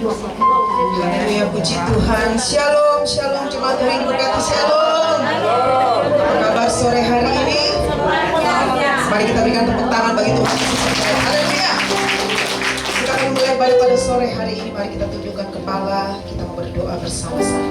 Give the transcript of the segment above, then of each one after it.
Haleluya, puji Tuhan. Shalom, shalom jemaat Tuhan diberkati. Shalom. Apa kabar sore hari ini? Mari kita berikan tepuk tangan bagi Tuhan. Haleluya. Kita akan mulai pada sore hari ini. Mari kita tundukkan kepala. Kita mau berdoa bersama-sama.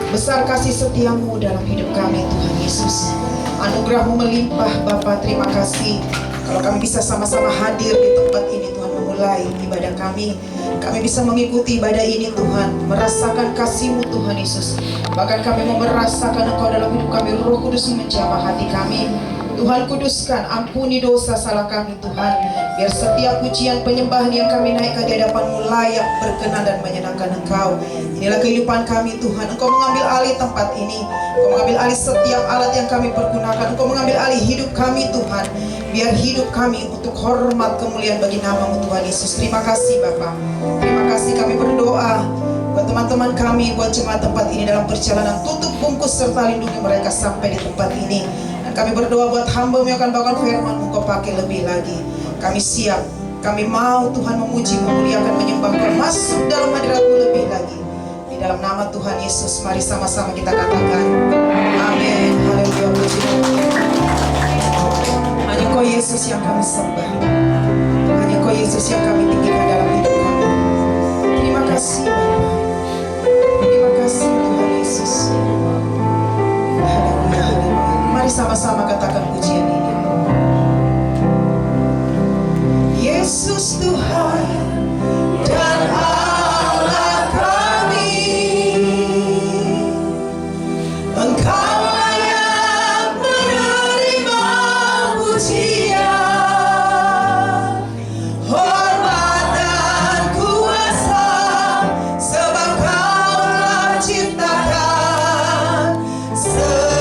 Besar kasih setiamu dalam hidup kami Tuhan Yesus. Anugerahmu melimpah Bapa, terima kasih. Kalau kami bisa sama-sama hadir di tempat ini Tuhan, memulai ibadah kami. Kami bisa mengikuti ibadah ini Tuhan, merasakan kasih-Mu Tuhan Yesus. Bahkan kami mau merasakan Engkau dalam hidup kami. Roh Kudus menjamah hati kami. Tuhan kuduskan, ampuni dosa salah kami Tuhan. Biar setiap pujian penyembahan yang kami naikkan di hadapan-Mu layak, berkenan dan menyenangkan Engkau. Inilah kehidupan kami Tuhan. Engkau mengambil alih tempat ini. Engkau mengambil alih setiap alat yang kami pergunakan. Engkau mengambil alih hidup kami Tuhan. Biar hidup kami untuk hormat kemuliaan bagi nama-Mu Tuhan Yesus. Terima kasih Bapa. Terima kasih, kami berdoa buat teman-teman kami, buat jemaat tempat ini dalam perjalanan. Tutup, bungkus, serta lindungi mereka sampai di tempat ini. Dan kami berdoa buat hamba-Mu yang akan bawakan firman-Mu, Kau pakai lebih lagi. Kami siap, kami mau Tuhan memuji, memuliakan, menyembah Kau, masuk dalam hadirat-Mu lebih lagi. Di dalam nama Tuhan Yesus, mari sama-sama kita katakan amin. Haleluya, puji Tuhan. Hanya Kau Yesus yang kami sembah. Hanya Kau Yesus yang kami tinggikan dalam hidup kami. Terima kasih Bapa. Terima kasih Tuhan Yesus. Haleluya, haleluya. Mari sama-sama katakan pujian ini. Yesus Tuhan dan Allah kami, Engkau layak menerima pujian, hormat dan kuasa, sebab Kau telah ciptakan segala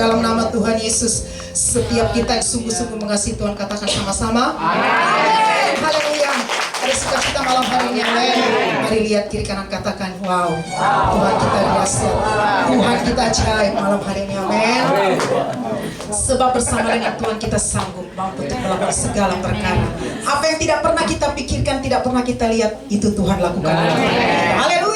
dalam nama Tuhan Yesus. Setiap kita yang sungguh-sungguh mengasihi Tuhan, katakan sama-sama. Amin. Haleluya. Ada sukacita malam hari ini. Amin. Mari lihat kiri kanan, katakan wow. Tuhan kita dahsyat. Tuhan kita ajaib malam hari ini. Amin. Sebab bersama dengan Tuhan kita sanggup mampu untuk melakukan segala perkara. Apa yang tidak pernah kita pikirkan, tidak pernah kita lihat, itu Tuhan lakukan. Haleluya.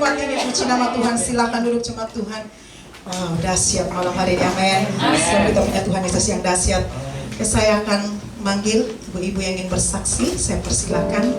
tempat ini, puji nama Tuhan. Silakan duduk jemaat Tuhan. Wow, dahsyat malam hari ini, amin. Sebab kita punya Tuhan Yesus yang dahsyat. Saya akan manggil ibu-ibu yang ingin bersaksi. Saya persilakan.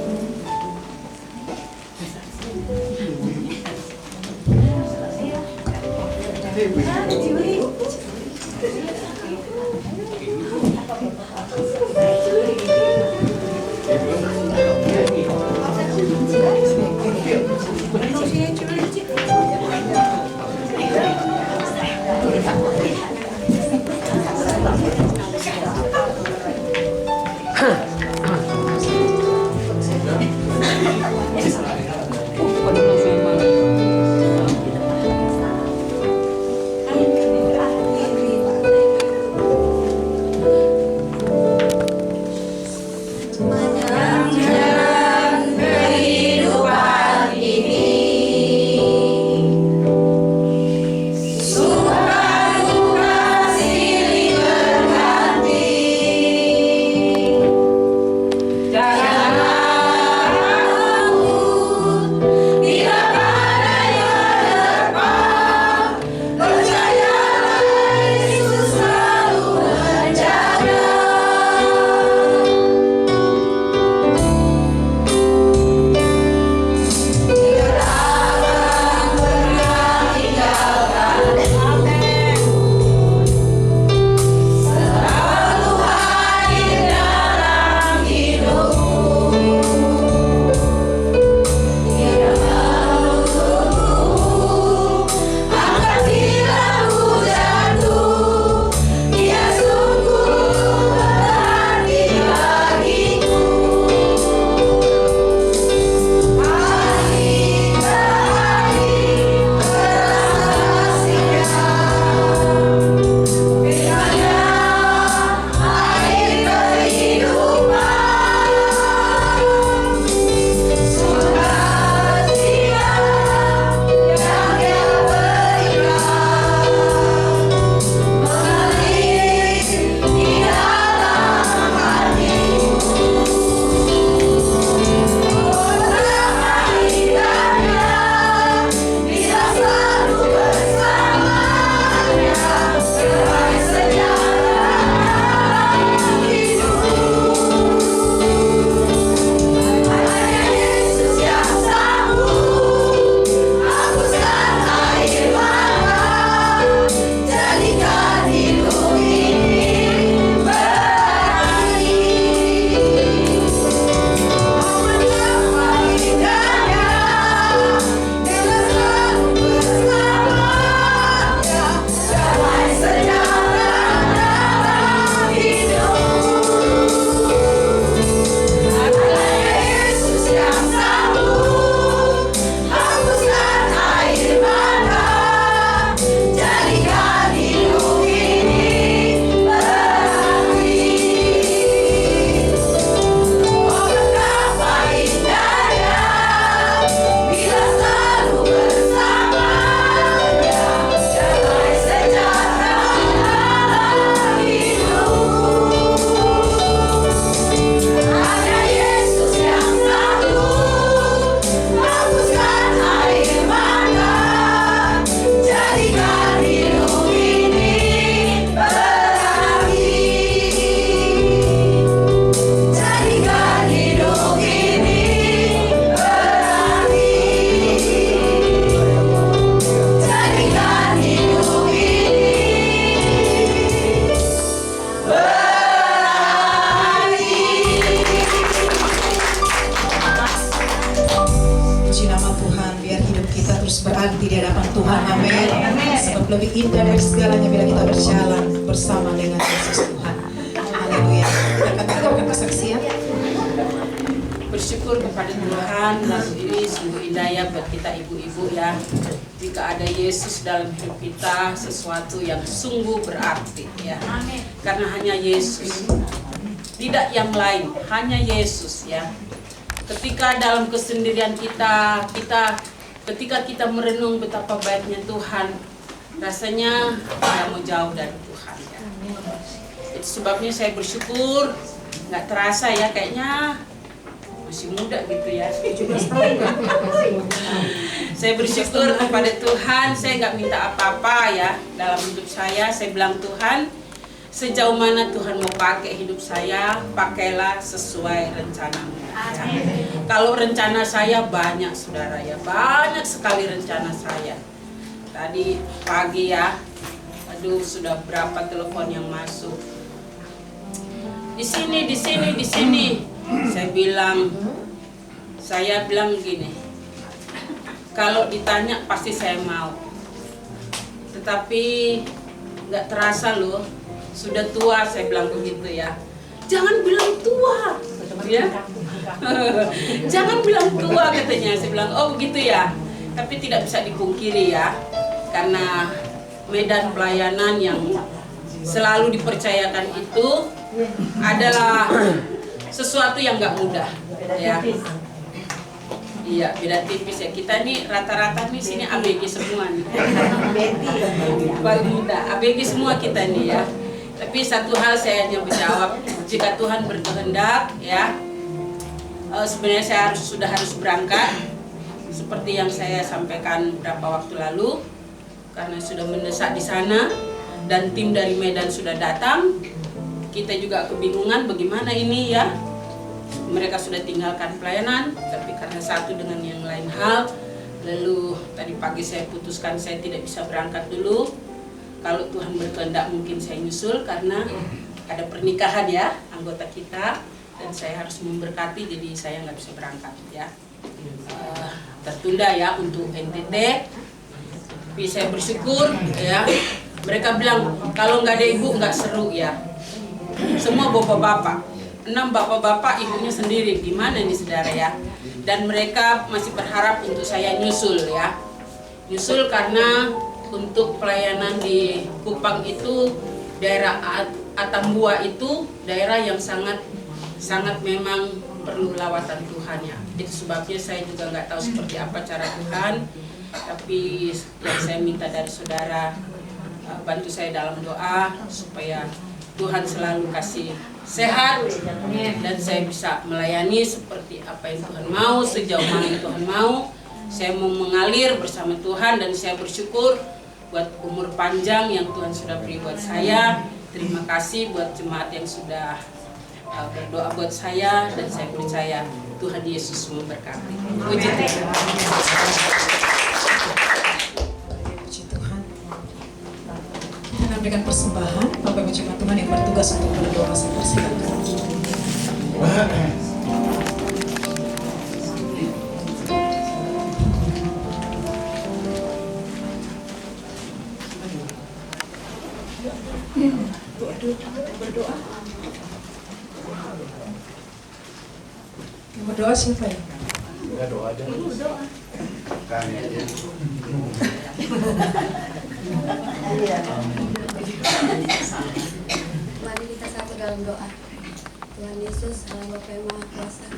berarti di hadapan Tuhan, amin. Sebab lebih indah dari segalanya bila kita berjalan bersama dengan Yesus Tuhan. Haleluya. Kita akan mendengarkan kesaksian. Bersyukur kepada Tuhan, dan ini sungguh indah ya buat kita ibu-ibu ya. Jika ada Yesus dalam hidup kita, sesuatu yang sungguh berarti ya. Karena hanya Yesus, tidak yang lain, hanya Yesus ya. Ketika dalam kesendirian kita ketika kita merenung betapa baiknya Tuhan, rasanya kita mau jauh dari Tuhan ya. Itu sebabnya saya bersyukur, nggak terasa ya, kayaknya masih muda gitu ya, 17 tahun kan? Saya bersyukur kepada Tuhan, saya nggak minta apa-apa ya dalam hidup saya. Saya bilang Tuhan, sejauh mana Tuhan mau pakai hidup saya, pakailah sesuai rencanamu. Ya. Kalau rencana saya banyak saudara ya, banyak sekali rencana saya. Tadi pagi ya, aduh sudah berapa telepon yang masuk. Di sini. Saya bilang gini, kalau ditanya pasti saya mau. Tetapi nggak terasa loh, sudah tua, saya bilang begitu ya. Jangan bilang tua, ya. Jangan bilang tua katanya. Saya bilang oh begitu ya. Tapi tidak bisa dipungkiri ya, karena medan pelayanan yang selalu dipercayakan itu adalah sesuatu yang nggak mudah, ya. Iya, beda tipis ya. Kita nih rata-rata nih sini ABG semua nih. Paling muda, ABG semua kita nih ya. Tapi satu hal saya hanya menjawab, jika Tuhan berkehendak ya, sebenarnya saya sudah harus berangkat seperti yang saya sampaikan beberapa waktu lalu, karena sudah mendesak di sana dan tim dari Medan sudah datang. Kita juga kebingungan bagaimana ini ya. Mereka sudah tinggalkan pelayanan, tapi karena satu dengan yang lain hal, lalu tadi pagi saya putuskan saya tidak bisa berangkat dulu. Kalau Tuhan berkehendak mungkin saya nyusul karena ada pernikahan ya anggota kita dan saya harus memberkati, jadi saya nggak bisa berangkat ya. Tertunda ya untuk NTT. Tapi saya bersyukur ya. Mereka bilang kalau nggak ada ibu nggak seru ya. Semua bapak-bapak, 6 bapak-bapak, ibunya sendiri, gimana nih saudara ya. Dan mereka masih berharap untuk saya nyusul ya. Nyusul karena untuk pelayanan di Kupang itu, daerah Atambua itu daerah yang sangat memang perlu lawatan Tuhan ya. Itu sebabnya saya juga nggak tahu seperti apa cara Tuhan. Tapi yang saya minta dari saudara, bantu saya dalam doa supaya Tuhan selalu kasih sehat dan saya bisa melayani seperti apa yang Tuhan mau, sejauh mana yang Tuhan mau. Saya mau mengalir bersama Tuhan dan saya bersyukur buat umur panjang yang Tuhan sudah beri buat saya. Terima kasih buat jemaat yang sudah berdoa buat saya dan saya percaya Tuhan Yesus memberkati. Puji Tuhan. Puji Tuhan. Kita akan berikan persembahan. Bapak Ibu jemaat Tuhan yang bertugas untuk berdoa, saya persilakan. Berdoa. Yang berdoa siapa ya? Ya doa aja. Kami aja. Mari kita satu dalam doa. Tuhan Yesus, Allah Bapa yang Maha Kuasa,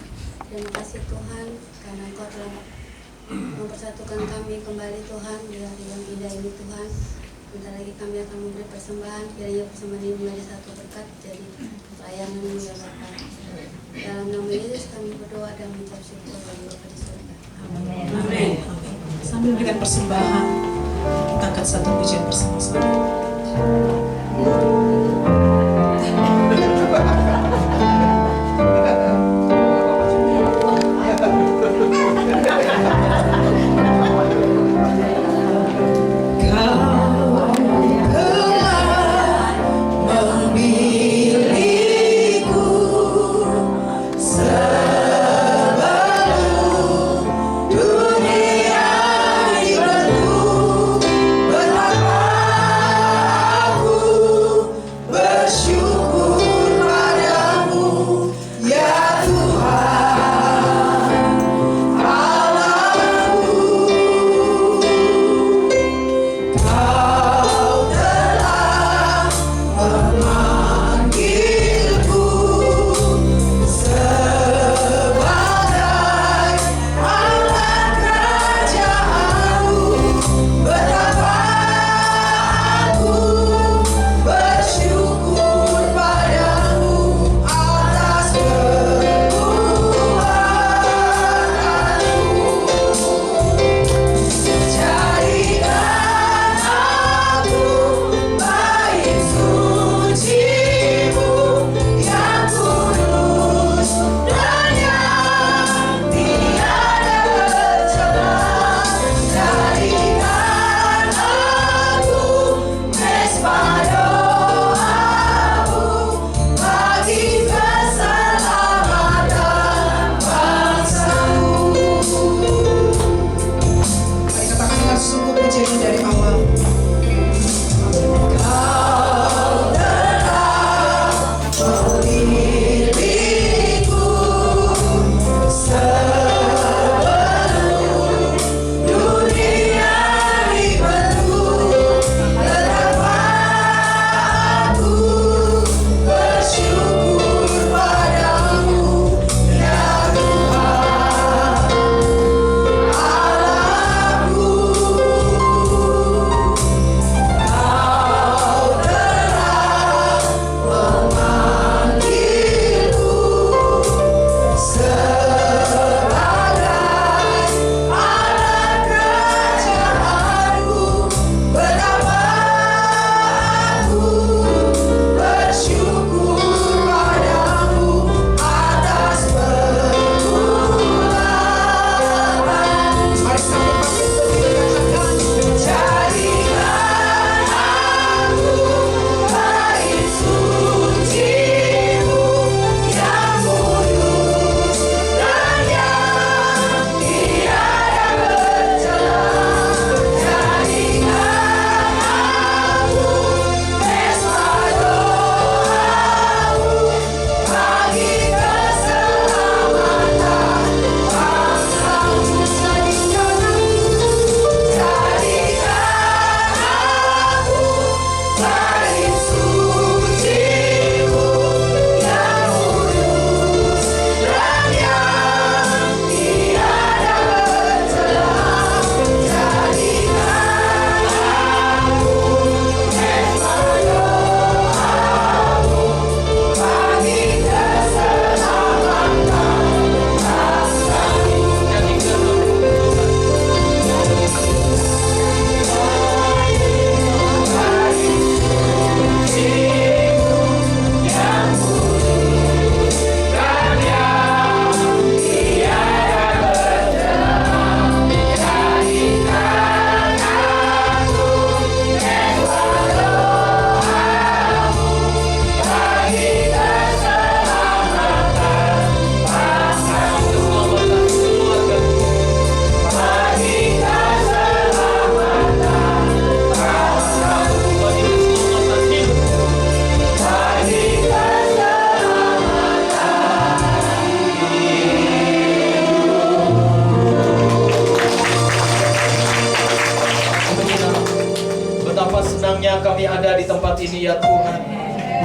terima kasih Tuhan karena Engkau telah mempersatukan kami kembali Tuhan di hari yang indah ini Tuhan. Bentar lagi kami akan memberi persembahan, kiranya persembahan ini menjadi satu berkat jadi pelayanan ya Bapa. Dalam nama Yesus kami berdoa dan mengucap syukur bagi Bapa di surga. Amin. Amin. Sambil memberikan persembahan, kita angkat satu pujian bersama-sama. Bersyukur pada senangnya kami ada di tempat ini ya Tuhan.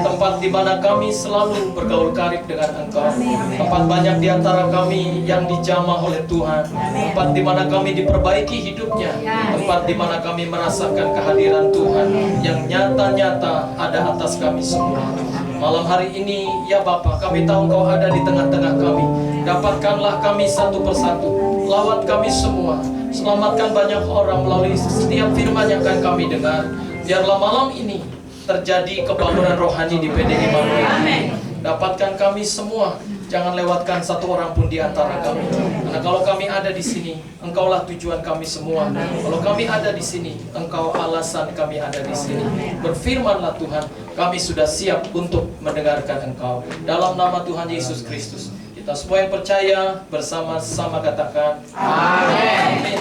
Tempat di mana kami selalu bergaul karib dengan Engkau. Tempat banyak di antara kami yang dijamah oleh Tuhan. Tempat di mana kami diperbaiki hidupnya. Tempat di mana kami merasakan kehadiran Tuhan yang nyata-nyata ada atas kami semua. Malam hari ini ya Bapa, kami tahu Engkau ada di tengah-tengah kami. Dapatkanlah kami satu persatu. Lawat kami semua. Selamatkan banyak orang melalui setiap firman yang akan kami dengar. Biarlah malam ini terjadi kebangunan rohani di PDI Immanuel. Dapatkan kami semua, jangan lewatkan satu orang pun di antara kami. Karena kalau kami ada di sini, Engkaulah tujuan kami semua. Kalau kami ada di sini, Engkau alasan kami ada di sini. Berfirmanlah Tuhan, kami sudah siap untuk mendengarkan Engkau. Dalam nama Tuhan Yesus Kristus, kita semua yang percaya bersama-sama katakan amin.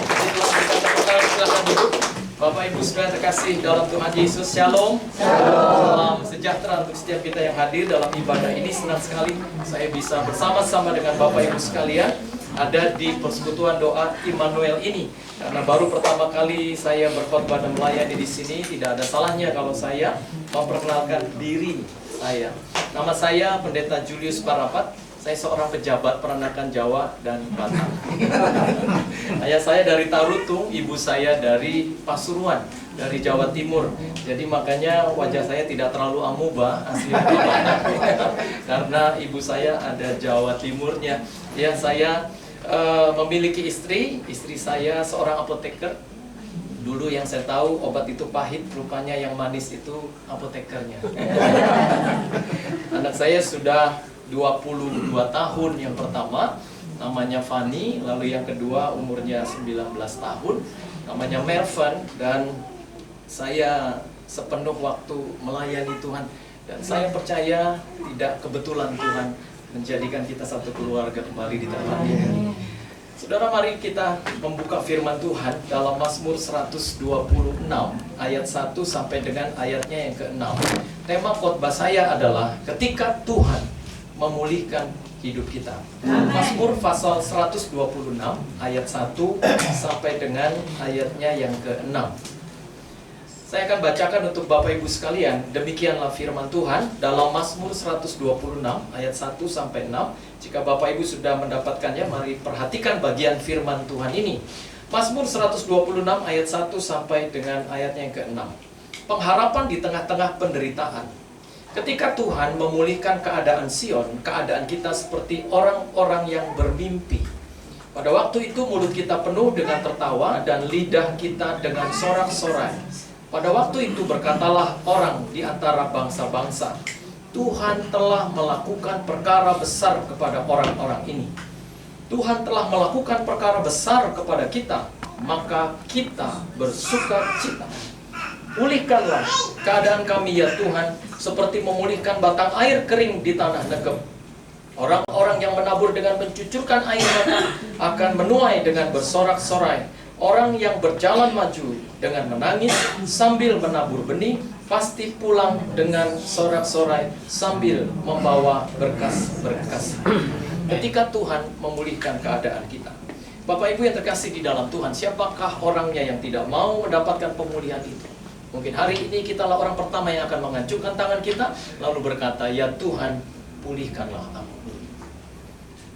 Silakan duduk. Bapak Ibu sekalian terkasih dalam Tuhan Yesus, Shalom. Salam sejahtera untuk setiap kita yang hadir dalam ibadah ini. Senang sekali saya bisa bersama-sama dengan Bapak Ibu sekalian ada di persekutuan doa Immanuel ini. Karena baru pertama kali saya berkhotbah dan melayani di sini, tidak ada salahnya kalau saya memperkenalkan diri saya. Nama saya Pendeta Julius Parapat. Saya seorang pejabat Peranakan Jawa dan Batak. Ayah saya dari Tarutung, ibu saya dari Pasuruan, dari Jawa Timur. Jadi makanya wajah saya tidak terlalu amuba, asli Batak. Karena ibu saya ada Jawa Timurnya. Ya, saya memiliki istri saya seorang apoteker. Dulu yang saya tahu obat itu pahit, rupanya yang manis itu apotekernya. Anak saya sudah 22 tahun yang pertama, namanya Fanny, lalu yang kedua umurnya 19 tahun, namanya Mervan, dan saya sepenuh waktu melayani Tuhan. Dan saya percaya tidak kebetulan Tuhan menjadikan kita satu keluarga kembali di tempat ini. Saudara, mari kita membuka firman Tuhan dalam Mazmur 126 ayat 1 sampai dengan ayatnya yang ke-6. Tema khotbah saya adalah ketika Tuhan memulihkan hidup kita. Mazmur pasal 126 ayat 1 sampai dengan ayatnya yang ke-6. Saya akan bacakan untuk Bapak Ibu sekalian. Demikianlah firman Tuhan dalam Mazmur 126 ayat 1 sampai 6. Jika Bapak Ibu sudah mendapatkannya, mari perhatikan bagian firman Tuhan ini. Mazmur 126 ayat 1 sampai dengan ayatnya yang ke-6. Pengharapan di tengah-tengah penderitaan. Ketika Tuhan memulihkan keadaan Sion, keadaan kita seperti orang-orang yang bermimpi. Pada waktu itu mulut kita penuh dengan tertawa dan lidah kita dengan sorak-sorai. Pada waktu itu berkatalah orang di antara bangsa-bangsa, Tuhan telah melakukan perkara besar kepada orang-orang ini. Tuhan telah melakukan perkara besar kepada kita, maka kita bersuka cita. Pulihkanlah keadaan kami ya Tuhan, seperti memulihkan batang air kering di tanah negeb. Orang-orang yang menabur dengan mencucurkan air mata akan menuai dengan bersorak-sorai. Orang yang berjalan maju dengan menangis sambil menabur benih, pasti pulang dengan sorak-sorai sambil membawa berkas-berkas. Ketika Tuhan memulihkan keadaan kita. Bapak Ibu yang terkasih di dalam Tuhan, siapakah orangnya yang tidak mau mendapatkan pemulihan itu? Mungkin hari ini kitalah orang pertama yang akan mengancungkan tangan kita, lalu berkata, ya Tuhan, pulihkanlah aku.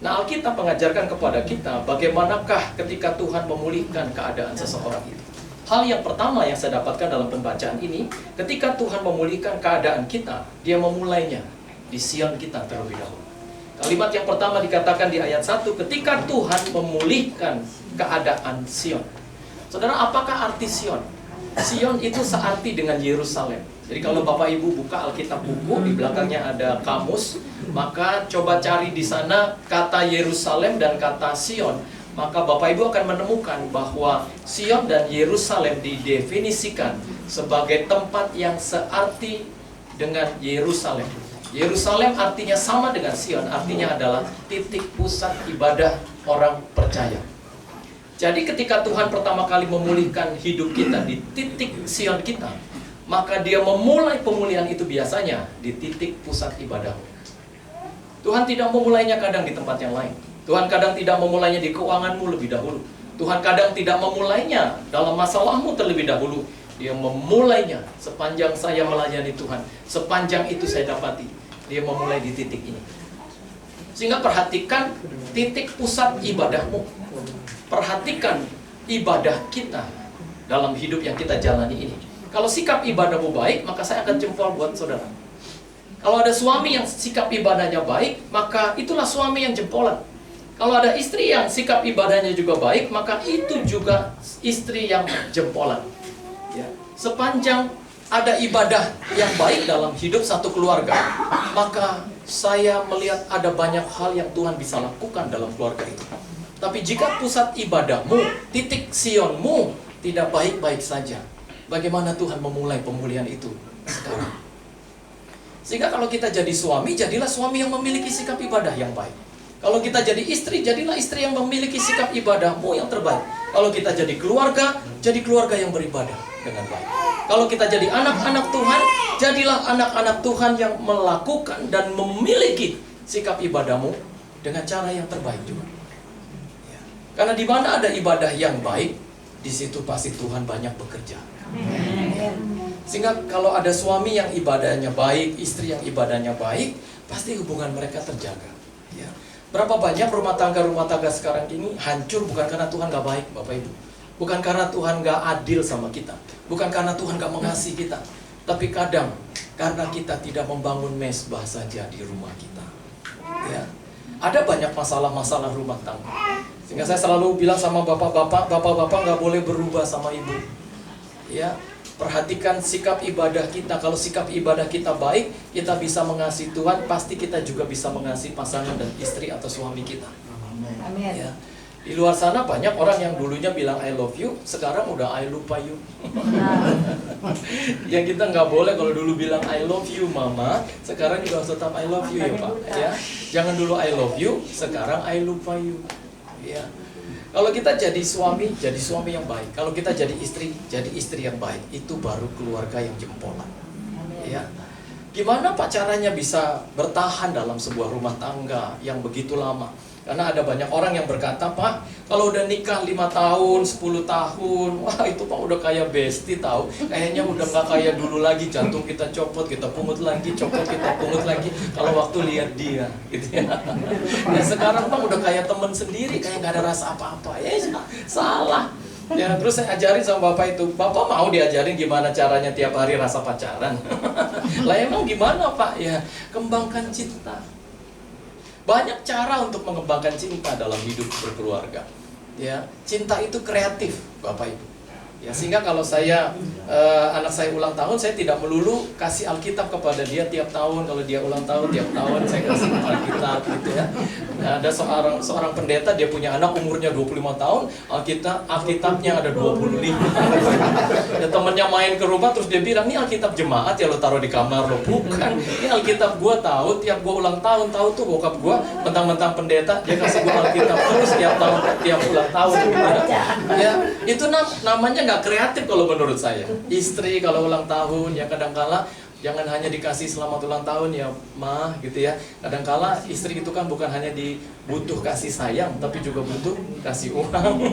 Nah, Alkitab mengajarkan kepada kita bagaimanakah ketika Tuhan memulihkan keadaan seseorang itu. Hal yang pertama yang saya dapatkan dalam pembacaan ini, ketika Tuhan memulihkan keadaan kita, Dia memulainya di Sion kita terlebih dahulu. Kalimat yang pertama dikatakan di ayat 1, ketika Tuhan memulihkan keadaan Sion. Saudara, apakah arti Sion? Sion itu searti dengan Yerusalem. Jadi kalau Bapak Ibu buka Alkitab buku, di belakangnya ada kamus, maka coba cari di sana kata Yerusalem dan kata Sion. Maka Bapak Ibu akan menemukan bahwa Sion dan Yerusalem didefinisikan sebagai tempat yang searti dengan Yerusalem. Yerusalem artinya sama dengan Sion, artinya adalah titik pusat ibadah orang percaya. Jadi ketika Tuhan pertama kali memulihkan hidup kita di titik Sion kita, maka Dia memulai pemulihan itu biasanya di titik pusat ibadah. Tuhan tidak memulainya kadang di tempat yang lain. Tuhan kadang tidak memulainya di keuanganmu lebih dahulu. Tuhan kadang tidak memulainya dalam masalahmu terlebih dahulu. Dia memulainya sepanjang saya melayani Tuhan. Sepanjang itu saya dapati dia memulai di titik ini. Sehingga perhatikan titik pusat ibadahmu. Perhatikan ibadah kita dalam hidup yang kita jalani ini. Kalau sikap ibadahmu baik, maka saya akan jempol buat saudara. Kalau ada suami yang sikap ibadahnya baik, maka itulah suami yang jempolan. Kalau ada istri yang sikap ibadahnya juga baik, maka itu juga istri yang jempolan. Ya. Sepanjang ada ibadah yang baik dalam hidup satu keluarga, maka saya melihat ada banyak hal yang Tuhan bisa lakukan dalam keluarga itu. Tapi jika pusat ibadahmu, titik sionmu tidak baik-baik saja, bagaimana Tuhan memulai pemulihan itu sekarang? Sehingga kalau kita jadi suami, jadilah suami yang memiliki sikap ibadah yang baik. Kalau kita jadi istri, jadilah istri yang memiliki sikap ibadahmu yang terbaik. Kalau kita jadi keluarga yang beribadah dengan baik. Kalau kita jadi anak-anak Tuhan, jadilah anak-anak Tuhan yang melakukan dan memiliki sikap ibadahmu dengan cara yang terbaik juga. Ya. Karena di mana ada ibadah yang baik, di situ pasti Tuhan banyak bekerja. Sehingga kalau ada suami yang ibadahnya baik, istri yang ibadahnya baik, pasti hubungan mereka terjaga. Ya. Berapa banyak rumah tangga sekarang ini hancur bukan karena Tuhan gak baik, Bapak Ibu. Bukan karena Tuhan gak adil sama kita. Bukan karena Tuhan gak mengasihi kita. Tapi kadang karena kita tidak membangun mesbah saja di rumah kita. Ya. Ada banyak masalah-masalah rumah tangga. Sehingga saya selalu bilang sama bapak-bapak gak boleh berubah sama ibu. Ya. Perhatikan sikap ibadah kita. Kalau sikap ibadah kita baik, kita bisa mengasihi Tuhan, pasti kita juga bisa mengasihi pasangan dan istri atau suami kita. Amin. Ya. Di luar sana banyak orang yang dulunya bilang I love you, sekarang udah I lupa you. Yang kita nggak boleh kalau dulu bilang I love you mama, sekarang juga harus tetap I love you ya Pak. Ya. Jangan dulu I love you, sekarang I lupa you. Ya. Kalau kita jadi suami yang baik. Kalau kita jadi istri yang baik. Itu baru keluarga yang jempolan. Ya. Gimana Pak caranya bisa bertahan dalam sebuah rumah tangga yang begitu lama? Karena ada banyak orang yang berkata, Pak, kalau udah nikah 5 tahun, 10 tahun, wah itu Pak udah kayak bestie tahu. Kayaknya udah gak kayak dulu lagi, jantung kita copot, kita pungut lagi, copot, kita pungut lagi. Kalau waktu lihat dia, gitu ya. Ya sekarang Pak udah kayak temen sendiri, kayak gak ada rasa apa-apa. Ya salah. Ya terus saya ajarin sama Bapak itu, Bapak mau diajarin gimana caranya tiap hari rasa pacaran? Lah emang gimana Pak? Ya kembangkan cinta. Banyak cara untuk mengembangkan cinta dalam hidup berkeluarga. Ya, cinta itu kreatif, Bapak Ibu. Ya, sehingga kalau anak saya ulang tahun, saya tidak melulu kasih Alkitab kepada dia tiap tahun. Kalau dia ulang tahun, tiap tahun saya kasih Alkitab gitu ya. Nah, ada seorang pendeta, dia punya anak umurnya 25 tahun, Alkitabnya ada 25. Ya, temennya main ke rumah terus dia bilang, "Ini Alkitab jemaat ya lo taruh di kamar lo." Bukan. Ini Alkitab gua tahu, tiap gua ulang tahun tahu tuh bokap gua mentang-mentang pendeta, dia kasih gua Alkitab terus tiap tahun, tiap ulang tahun gitu ya. Ya, itu namanya nggak kreatif kalau menurut saya. Istri kalau ulang tahun ya kadangkala jangan hanya dikasih selamat ulang tahun ya Ma gitu ya. Kadangkala istri itu kan bukan hanya butuh kasih sayang, tapi juga butuh kasih uang.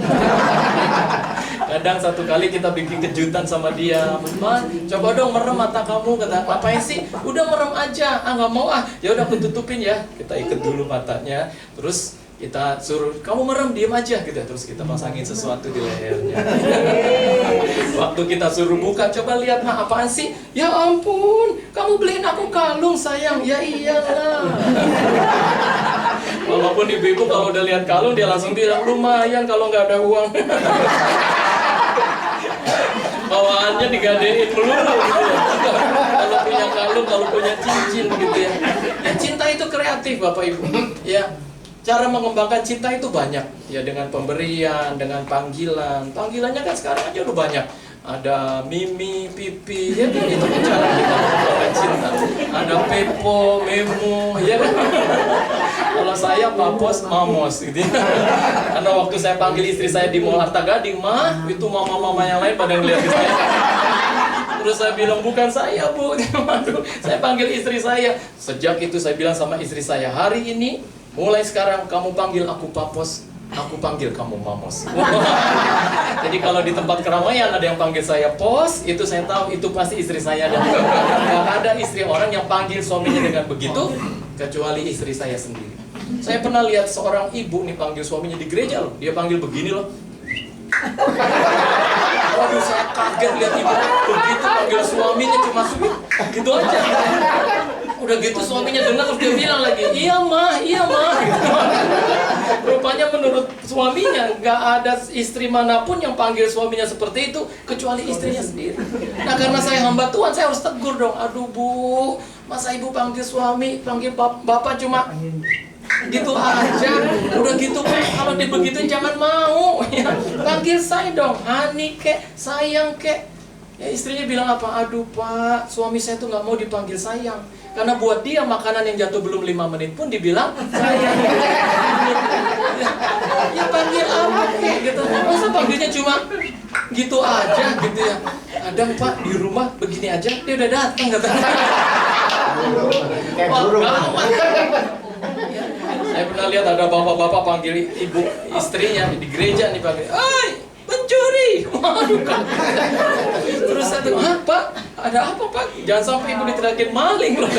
Kadang satu kali kita bikin kejutan sama dia, Ma coba dong merem mata kamu, kata ngapain sih? Udah merem aja, nggak mau ya udah aku tutupin ya. Kita ikat dulu matanya, terus kita suruh kamu merem diam aja gitu, terus kita pasangin sesuatu di lehernya. Waktu kita suruh buka, coba lihat Ma apaan sih? Ya ampun, kamu beliin aku kalung sayang. Ya iyalah. Walaupun ibu-ibu kalau udah lihat kalung dia langsung bilang lumayan kalau nggak ada uang. Bawaannya digadein melulu gitu ya. Kalau punya kalung, kalau punya cincin gitu ya. Ya cinta itu kreatif Bapak Ibu. Ya. Cara mengembangkan cinta itu banyak ya, dengan pemberian, dengan panggilan. Panggilannya kan sekarang aja udah banyak. Ada Mimi, Pipi, ya kan itu kan cara kita mengembangkan cinta. Ada Pepo, Memo, ya kan. Kalau saya Papos, Mamos gitu ya. Karena waktu saya panggil istri saya di Mall Harta Gading, "Ma, itu mama-mama yang lain pada ngeliat saya." Terus saya bilang, "Bukan saya Bu." Saya panggil istri saya. Sejak itu saya bilang sama istri saya, "Hari ini mulai sekarang kamu panggil aku Papos aku panggil kamu Mamos. Jadi kalau di tempat keramaian ada yang panggil saya Pos, itu saya tahu itu pasti istri saya. Dan nggak ada istri orang yang panggil suaminya dengan begitu, kecuali istri saya sendiri. Saya pernah lihat seorang ibu nih panggil suaminya di gereja loh. Dia panggil begini loh. Waduh, saya kaget lihat ibu begitu panggil suaminya cuma gitu aja. Udah gitu suaminya dengar terus dia bilang lagi, iya mah gitu. Rupanya menurut suaminya nggak ada istri manapun yang panggil suaminya seperti itu kecuali istrinya sendiri. Nah karena saya hamba Tuhan, saya harus tegur dong. Aduh bu, masa ibu panggil suami, panggil bapak cuma gitu aja. Udah gitu kalau dibegituin jangan mau ya. Panggil saya dong, Hani kek, sayang kek. Ya istrinya bilang apa? Aduh pak, suami saya tuh nggak mau dipanggil sayang. Karena buat dia makanan yang jatuh belum 5 menit pun dibilang sayang. Ya panggil apa kek gitu. Masa panggilnya cuma gitu aja gitu ya. Kadang pak di rumah begini aja dia udah datang katanya. Wah, gawat. Saya pernah lihat ada bapak-bapak panggil ibu istrinya di gereja nih panggil, "Hai, pencuri." Waduh, terus saya tuh, "Pak, ada apa pak? Jangan sampai ibu diteriakin maling loh."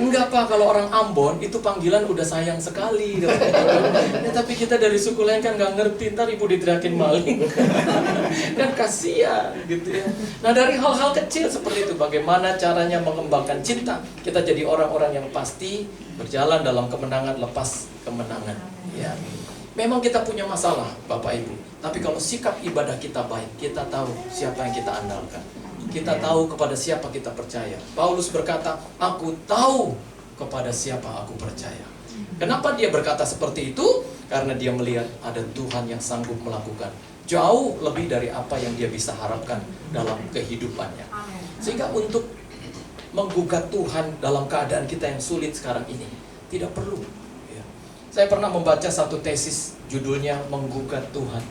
Enggak pak, kalau orang Ambon itu panggilan udah sayang sekali. Ya, tapi kita dari suku lain kan nggak ngerti, ntar ibu diteriakin maling. Kan kasihan gitu ya. Nah dari hal-hal kecil seperti itu, bagaimana caranya mengembangkan cinta, kita jadi orang-orang yang pasti berjalan dalam kemenangan lepas kemenangan. Ya, memang kita punya masalah Bapak Ibu, tapi kalau sikap ibadah kita baik, kita tahu siapa yang kita andalkan. Kita tahu kepada siapa kita percaya. Paulus berkata, aku tahu kepada siapa aku percaya. Kenapa dia berkata seperti itu? Karena dia melihat ada Tuhan yang sanggup melakukan jauh lebih dari apa yang dia bisa harapkan dalam kehidupannya. Sehingga untuk menggugat Tuhan dalam keadaan kita yang sulit sekarang ini tidak perlu. Ya. Saya pernah membaca satu tesis judulnya Menggugat Tuhan.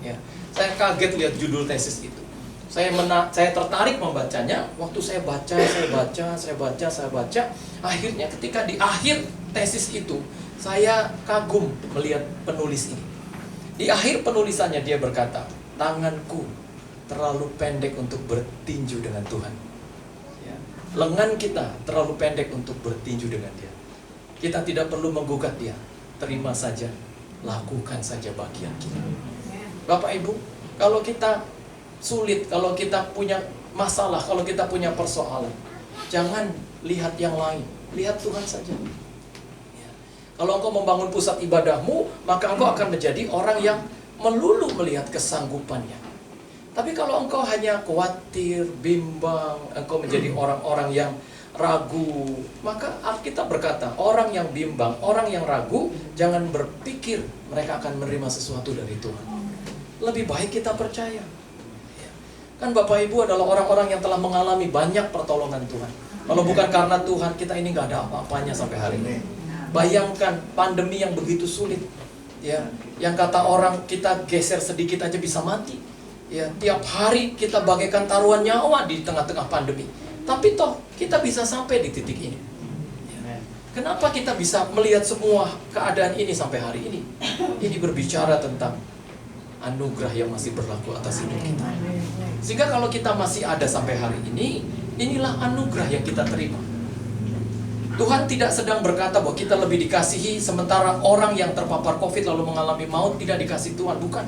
Ya. Saya kaget lihat judul tesis itu. Saya tertarik membacanya. Waktu saya baca, akhirnya ketika di akhir tesis itu saya kagum melihat penulis ini. Di akhir penulisannya dia berkata, tanganku terlalu pendek untuk bertinju dengan Tuhan. Lengan kita terlalu pendek untuk bertinju dengan dia. Kita tidak perlu menggugat dia. Terima saja, lakukan saja bagian kita. Bapak Ibu, kalau kita sulit, kalau kita punya masalah, kalau kita punya persoalan, jangan lihat yang lain, lihat Tuhan saja. Ya. Kalau engkau membangun pusat ibadahmu, maka engkau akan menjadi orang yang melulu melihat kesanggupannya. Tapi kalau engkau hanya khawatir, bimbang, engkau menjadi orang-orang yang ragu, maka Alkitab berkata, orang yang bimbang, orang yang ragu, jangan berpikir mereka akan menerima sesuatu dari Tuhan. Lebih baik kita percaya. Kan Bapak Ibu adalah orang-orang yang telah mengalami banyak pertolongan Tuhan. Kalau bukan karena Tuhan, kita ini nggak ada apa-apanya sampai hari ini. Bayangkan pandemi yang begitu sulit, ya, yang kata orang kita geser sedikit aja bisa mati. Ya, tiap hari kita bagaikan taruhan nyawa di tengah-tengah pandemi. Tapi toh kita bisa sampai di titik ini. Kenapa kita bisa melihat semua keadaan ini sampai hari ini? Ini berbicara tentang anugerah yang masih berlaku atas hidup kita. Sehingga kalau kita masih ada sampai hari ini, inilah anugerah yang kita terima. Tuhan tidak sedang berkata bahwa kita lebih dikasihi, sementara orang yang terpapar COVID lalu mengalami maut tidak dikasihi Tuhan. Bukan.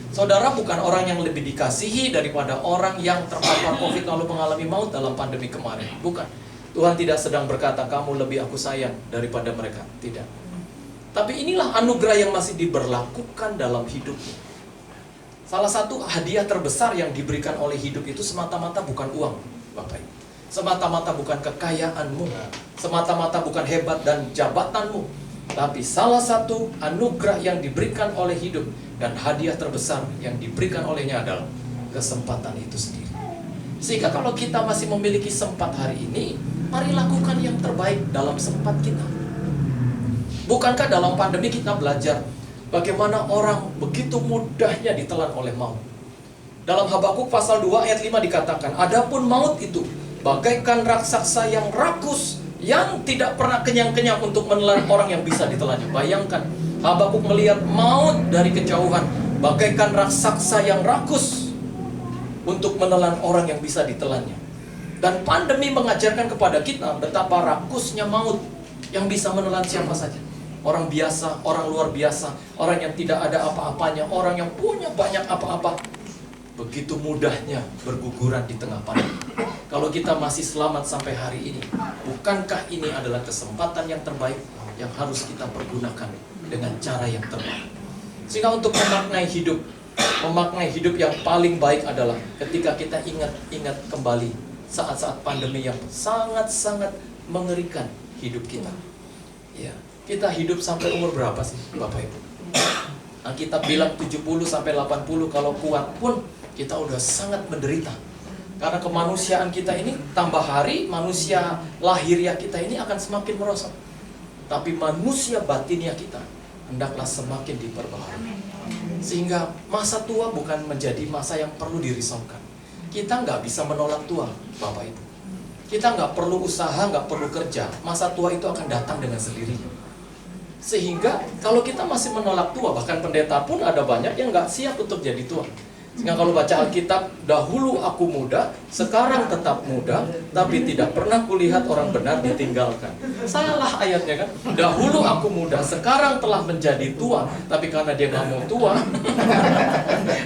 Saudara bukan orang yang lebih dikasihi daripada orang yang terpapar COVID lalu mengalami maut dalam pandemi kemarin. Bukan. Tuhan tidak sedang berkata, kamu lebih aku sayang daripada mereka. Tidak. Tapi inilah anugerah yang masih diberlakukan dalam hidupmu. Salah satu hadiah terbesar yang diberikan oleh hidup itu semata-mata bukan uang, Bapak Ibu. Semata-mata bukan kekayaanmu. Semata-mata bukan hebat dan jabatanmu. Tapi salah satu anugerah yang diberikan oleh hidup dan hadiah terbesar yang diberikan olehnya adalah kesempatan itu sendiri. Sehingga kalau kita masih memiliki sempat hari ini, mari lakukan yang terbaik dalam sempat kita. Bukankah dalam pandemi kita belajar bagaimana orang begitu mudahnya ditelan oleh maut? Dalam Habakuk pasal 2 ayat 5 dikatakan, adapun maut itu bagaikan raksasa yang rakus, yang tidak pernah kenyang-kenyang untuk menelan orang yang bisa ditelannya. Bayangkan, Habakuk melihat maut dari kejauhan, bagaikan raksasa yang rakus untuk menelan orang yang bisa ditelannya. Dan pandemi mengajarkan kepada kita betapa rakusnya maut yang bisa menelan siapa saja. Orang biasa, orang luar biasa, orang yang tidak ada apa-apanya, orang yang punya banyak apa-apa, begitu mudahnya berguguran di tengah pandemi. Kalau kita masih selamat sampai hari ini, bukankah ini adalah kesempatan yang terbaik yang harus kita pergunakan dengan cara yang terbaik? Sehingga untuk memaknai hidup yang paling baik adalah ketika kita ingat kembali saat-saat pandemi yang sangat-sangat mengerikan hidup kita. Ya, kita hidup sampai umur berapa sih, Bapak Ibu? Kita bilang 70 sampai 80, kalau kuat pun kita udah sangat menderita. Karena kemanusiaan kita ini tambah hari, manusia lahiriah kita ini akan semakin merosot. Tapi manusia batiniah kita hendaklah semakin diperbaharui. Sehingga masa tua bukan menjadi masa yang perlu dirisaukan. Kita nggak bisa menolak tua, Bapak Ibu. Kita nggak perlu usaha, nggak perlu kerja. Masa tua itu akan datang dengan sendirinya. Sehingga kalau kita masih menolak tua, bahkan pendeta pun ada banyak yang nggak siap untuk jadi tua. Sehingga kalau baca Alkitab, dahulu aku muda, sekarang tetap muda, tapi tidak pernah kulihat orang benar ditinggalkan. Salah ayatnya kan? Dahulu aku muda, sekarang telah menjadi tua, tapi karena dia nggak mau tua,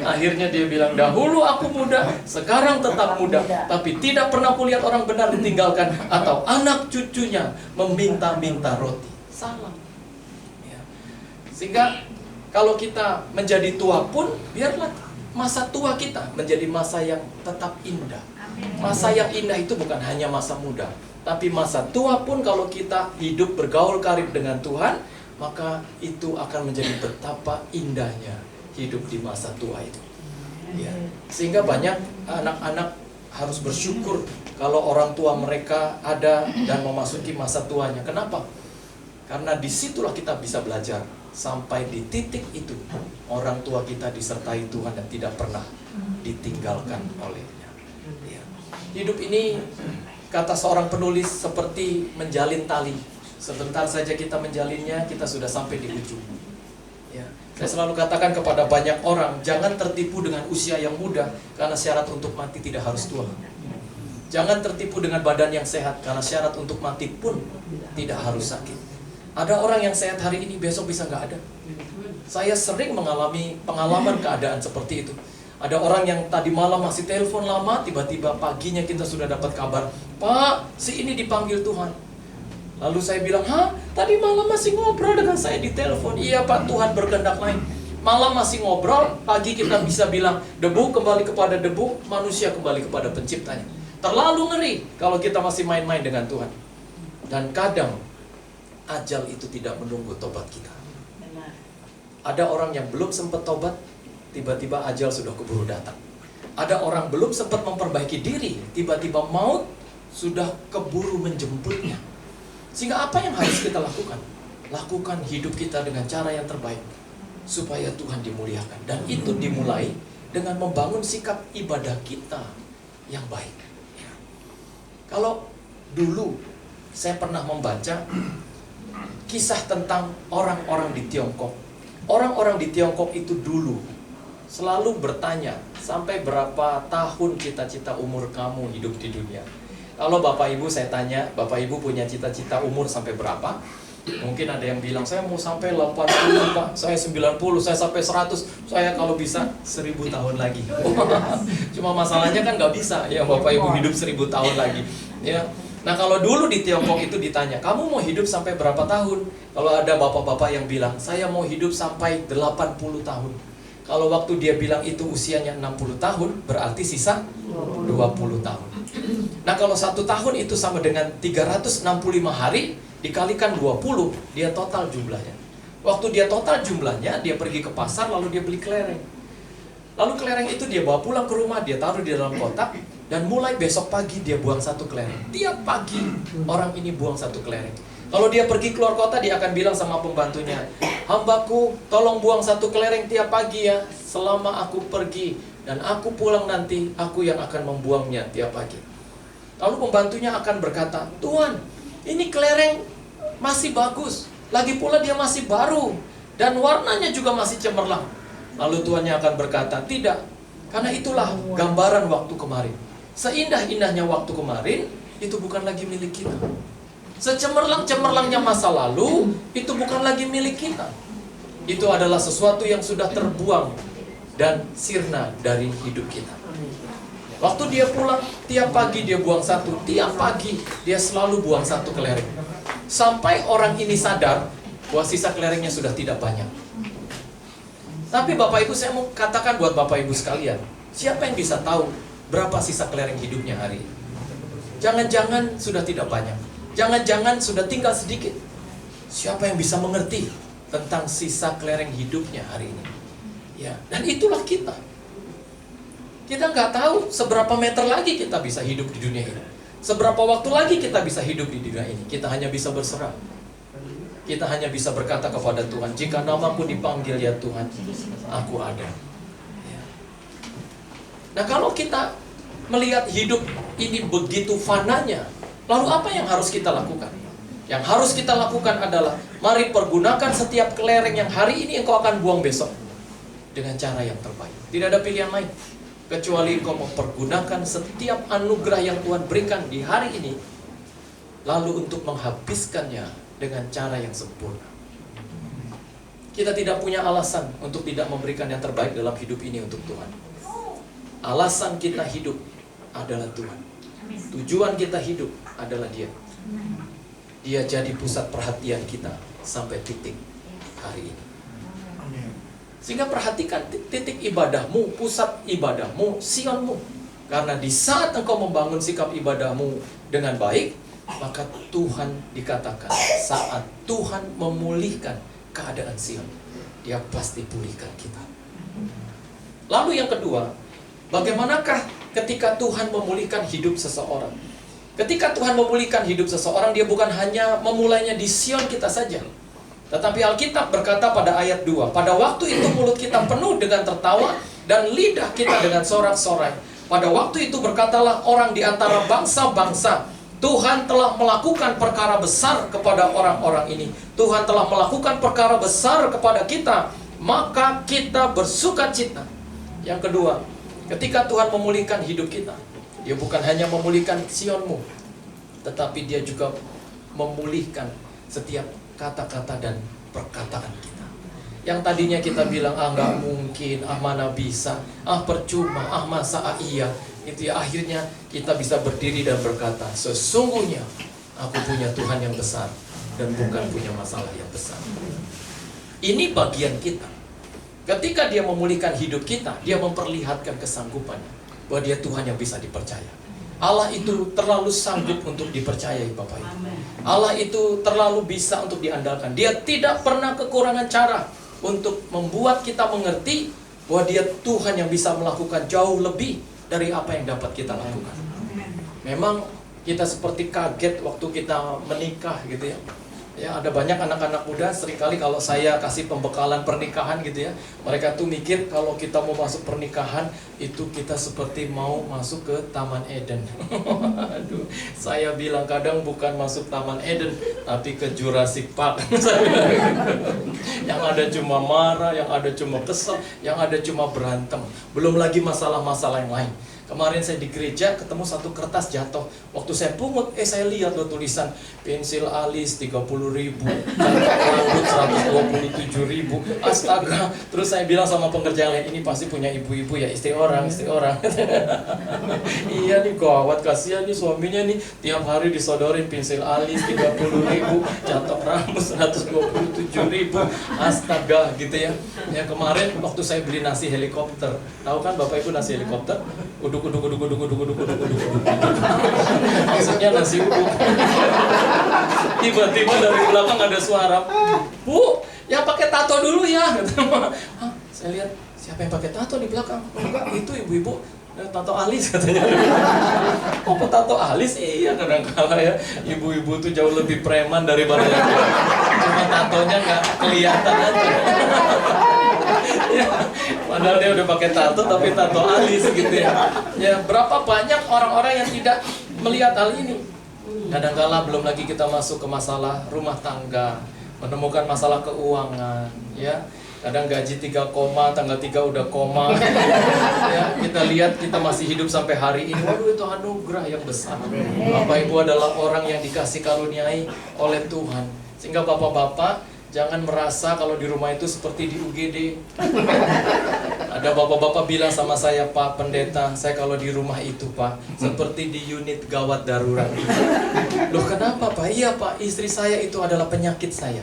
akhirnya dia bilang, dahulu aku muda, sekarang tetap muda, tapi tidak pernah kulihat orang benar ditinggalkan, atau anak cucunya meminta-minta roti. Salah. Ya. Sehingga kalau kita menjadi tua pun, biarlah masa tua kita menjadi masa yang tetap indah. Masa yang indah itu bukan hanya masa muda, tapi masa tua pun kalau kita hidup bergaul karib dengan Tuhan, maka itu akan menjadi betapa indahnya hidup di masa tua itu. Ya. Sehingga banyak anak-anak harus bersyukur kalau orang tua mereka ada dan memasuki masa tuanya. Kenapa? Karena disitulah kita bisa belajar. Sampai di titik itu orang tua kita disertai Tuhan dan tidak pernah ditinggalkan olehnya. Ya. Hidup ini, kata seorang penulis, seperti menjalin tali. Sebentar saja kita menjalinnya, kita sudah sampai di ujung. Ya. Saya selalu katakan kepada banyak orang, jangan tertipu dengan usia yang muda, karena syarat untuk mati tidak harus tua. Jangan tertipu dengan badan yang sehat, karena syarat untuk mati pun tidak harus sakit. Ada orang yang sehat hari ini, besok bisa nggak ada. Saya sering mengalami pengalaman keadaan seperti itu. Ada orang yang tadi malam masih telepon lama, tiba-tiba paginya kita sudah dapat kabar, Pak, si ini dipanggil Tuhan. Lalu saya bilang, hah? Tadi malam masih ngobrol dengan saya di telepon. Iya Pak, Tuhan berkehendak lain. Malam masih ngobrol, pagi kita bisa bilang, debu kembali kepada debu, manusia kembali kepada penciptanya. Terlalu ngeri kalau kita masih main-main dengan Tuhan. Dan kadang ajal itu tidak menunggu tobat kita. Ada orang yang belum sempat tobat, tiba-tiba ajal sudah keburu datang. Ada orang belum sempat memperbaiki diri, tiba-tiba maut sudah keburu menjemputnya. Sehingga apa yang harus kita lakukan? Lakukan hidup kita dengan cara yang terbaik, supaya Tuhan dimuliakan. Dan itu dimulai dengan membangun sikap ibadah kita yang baik. Kalau dulu saya pernah membaca kisah tentang orang-orang di Tiongkok. Orang-orang di Tiongkok itu dulu selalu bertanya, sampai berapa tahun cita-cita umur kamu hidup di dunia? Kalau Bapak Ibu saya tanya, Bapak Ibu punya cita-cita umur sampai berapa? Mungkin ada yang bilang, saya mau sampai 80 Pak, saya 90, saya sampai 100, saya kalau bisa 1000 tahun lagi. Cuma masalahnya kan nggak bisa, ya Bapak Ibu hidup 1000 tahun lagi. Ya. Nah kalau dulu di Tiongkok itu ditanya, kamu mau hidup sampai berapa tahun? Kalau ada bapak-bapak yang bilang, saya mau hidup sampai 80 tahun. Kalau waktu dia bilang itu usianya 60 tahun, berarti sisa 20 tahun. Nah kalau 1 tahun itu sama dengan 365 hari, dikalikan 20, dia total jumlahnya. Waktu dia total jumlahnya, dia pergi ke pasar, lalu dia beli kelereng. Lalu kelereng itu dia bawa pulang ke rumah, dia taruh di dalam kotak, dan mulai besok pagi dia buang 1 kelereng. Tiap pagi orang ini buang 1 kelereng. Kalau dia pergi keluar kota, dia akan bilang sama pembantunya, hambaku tolong buang 1 kelereng tiap pagi ya, selama aku pergi. Dan aku pulang nanti, aku yang akan membuangnya tiap pagi. Lalu pembantunya akan berkata, Tuhan, ini kelereng masih bagus, lagi pula dia masih baru, dan warnanya juga masih cemerlang. Lalu Tuhannya akan berkata, tidak, karena itulah gambaran waktu kemarin. Seindah-indahnya waktu kemarin, itu bukan lagi milik kita. Secemerlang-cemerlangnya masa lalu, itu bukan lagi milik kita. Itu adalah sesuatu yang sudah terbuang dan sirna dari hidup kita. Waktu dia pulang, tiap pagi dia buang satu. Tiap pagi dia selalu buang satu kelereng. Sampai orang ini sadar bahwa sisa kelerengnya sudah tidak banyak. Tapi Bapak Ibu, saya mau katakan buat Bapak Ibu sekalian, siapa yang bisa tahu berapa sisa kelereng hidupnya hari ini? Jangan-jangan sudah tidak banyak. Jangan-jangan sudah tinggal sedikit. Siapa yang bisa mengerti tentang sisa kelereng hidupnya hari ini? Ya, dan itulah kita. Kita nggak tahu seberapa meter lagi kita bisa hidup di dunia ini. Seberapa waktu lagi kita bisa hidup di dunia ini. Kita hanya bisa berserah. Kita hanya bisa berkata kepada Tuhan, jika namaku dipanggil ya Tuhan, aku ada. Ya. Nah, kalau kita melihat hidup ini begitu fananya, lalu apa yang harus kita lakukan? Yang harus kita lakukan adalah, mari pergunakan setiap kelereng yang hari ini engkau akan buang besok dengan cara yang terbaik. Tidak ada pilihan lain kecuali engkau mempergunakan setiap anugerah yang Tuhan berikan di hari ini, lalu untuk menghabiskannya dengan cara yang sempurna. Kita tidak punya alasan untuk tidak memberikan yang terbaik dalam hidup ini untuk Tuhan. Alasan kita hidup adalah Tuhan. Tujuan kita hidup adalah Dia. Dia jadi pusat perhatian kita sampai titik hari ini. Sehingga perhatikan titik ibadahmu, pusat ibadahmu, Sionmu. Karena di saat engkau membangun sikap ibadahmu dengan baik, maka Tuhan dikatakan saat Tuhan memulihkan keadaan Sion, Dia pasti pulihkan kita. Lalu yang kedua, bagaimanakah ketika Tuhan memulihkan hidup seseorang? Ketika Tuhan memulihkan hidup seseorang, Dia bukan hanya memulainya di Sion kita saja. Tetapi Alkitab berkata pada ayat 2, pada waktu itu mulut kita penuh dengan tertawa dan lidah kita dengan sorak-sorai. Pada waktu itu berkatalah orang di antara bangsa-bangsa, Tuhan telah melakukan perkara besar kepada orang-orang ini. Tuhan telah melakukan perkara besar kepada kita, maka kita bersuka cita. Yang kedua, ketika Tuhan memulihkan hidup kita, Dia bukan hanya memulihkan Sionmu, tetapi Dia juga memulihkan setiap kata-kata dan perkataan kita. Yang tadinya kita bilang, nggak mungkin, mana bisa, percuma, masa iya. Itu ya, akhirnya kita bisa berdiri dan berkata, sesungguhnya aku punya Tuhan yang besar dan bukan punya masalah yang besar. Ini bagian kita. Ketika Dia memulihkan hidup kita, Dia memperlihatkan kesanggupannya bahwa Dia Tuhan yang bisa dipercaya. Allah itu terlalu sanggup untuk dipercayai, Bapak Ibu. Allah itu terlalu bisa untuk diandalkan. Dia tidak pernah kekurangan cara untuk membuat kita mengerti bahwa Dia Tuhan yang bisa melakukan jauh lebih dari apa yang dapat kita lakukan. Memang kita seperti kaget waktu kita menikah gitu ya. Ya, ada banyak anak-anak muda seringkali kalau saya kasih pembekalan pernikahan gitu ya, mereka tuh mikir kalau kita mau masuk pernikahan itu kita seperti mau masuk ke Taman Eden. Aduh, saya bilang kadang bukan masuk Taman Eden tapi ke Jurassic Park. Yang ada cuma marah, yang ada cuma kesel, yang ada cuma berantem. Belum lagi masalah-masalah yang lain. Kemarin saya di gereja ketemu satu kertas jatuh. Waktu saya pungut, saya lihat loh tulisan pensil alis 30.000, rambut 127.000. Astaga. Terus saya bilang sama pengerja yang lain, ini pasti punya ibu-ibu ya, istri orang. Iya nih, gawat, kasihan nih suaminya nih tiap hari disodorin pensil alis 30.000, jatuh rambut 127.000. Astaga gitu ya. Ya kemarin waktu saya beli nasi helikopter, tahu kan Bapak Ibu nasi helikopter? Uduk. Maksudnya nasi uduk. Tiba-tiba dari belakang ada suara, Bu, yang pakai tato dulu ya. Saya lihat, siapa yang pakai tato di belakang? Enggak, itu ibu-ibu tato alis katanya. Oh, tato alis? Iya, kadang-kadang ya ibu-ibu tuh jauh lebih preman daripada yang cuma tatonya nggak kelihatan aja. Ya, padahal dia udah pakai tato tapi tato alis gitu ya. Ya, berapa banyak orang-orang yang tidak melihat hal ini. Kadang-kala belum lagi kita masuk ke masalah rumah tangga, menemukan masalah keuangan, ya. Kadang gaji 3 koma, tanggal 3 udah koma. Ya, kita lihat kita masih hidup sampai hari ini. Waduh, itu anugerah yang besar. Bapak Ibu adalah orang yang dikasih karuniai oleh Tuhan. Sehingga bapak-bapak jangan merasa kalau di rumah itu seperti di UGD. Ada bapak-bapak bilang sama saya, Pak Pendeta, saya kalau di rumah itu Pak, seperti di unit gawat darurat. Loh kenapa Pak? Iya Pak, istri saya itu adalah penyakit saya.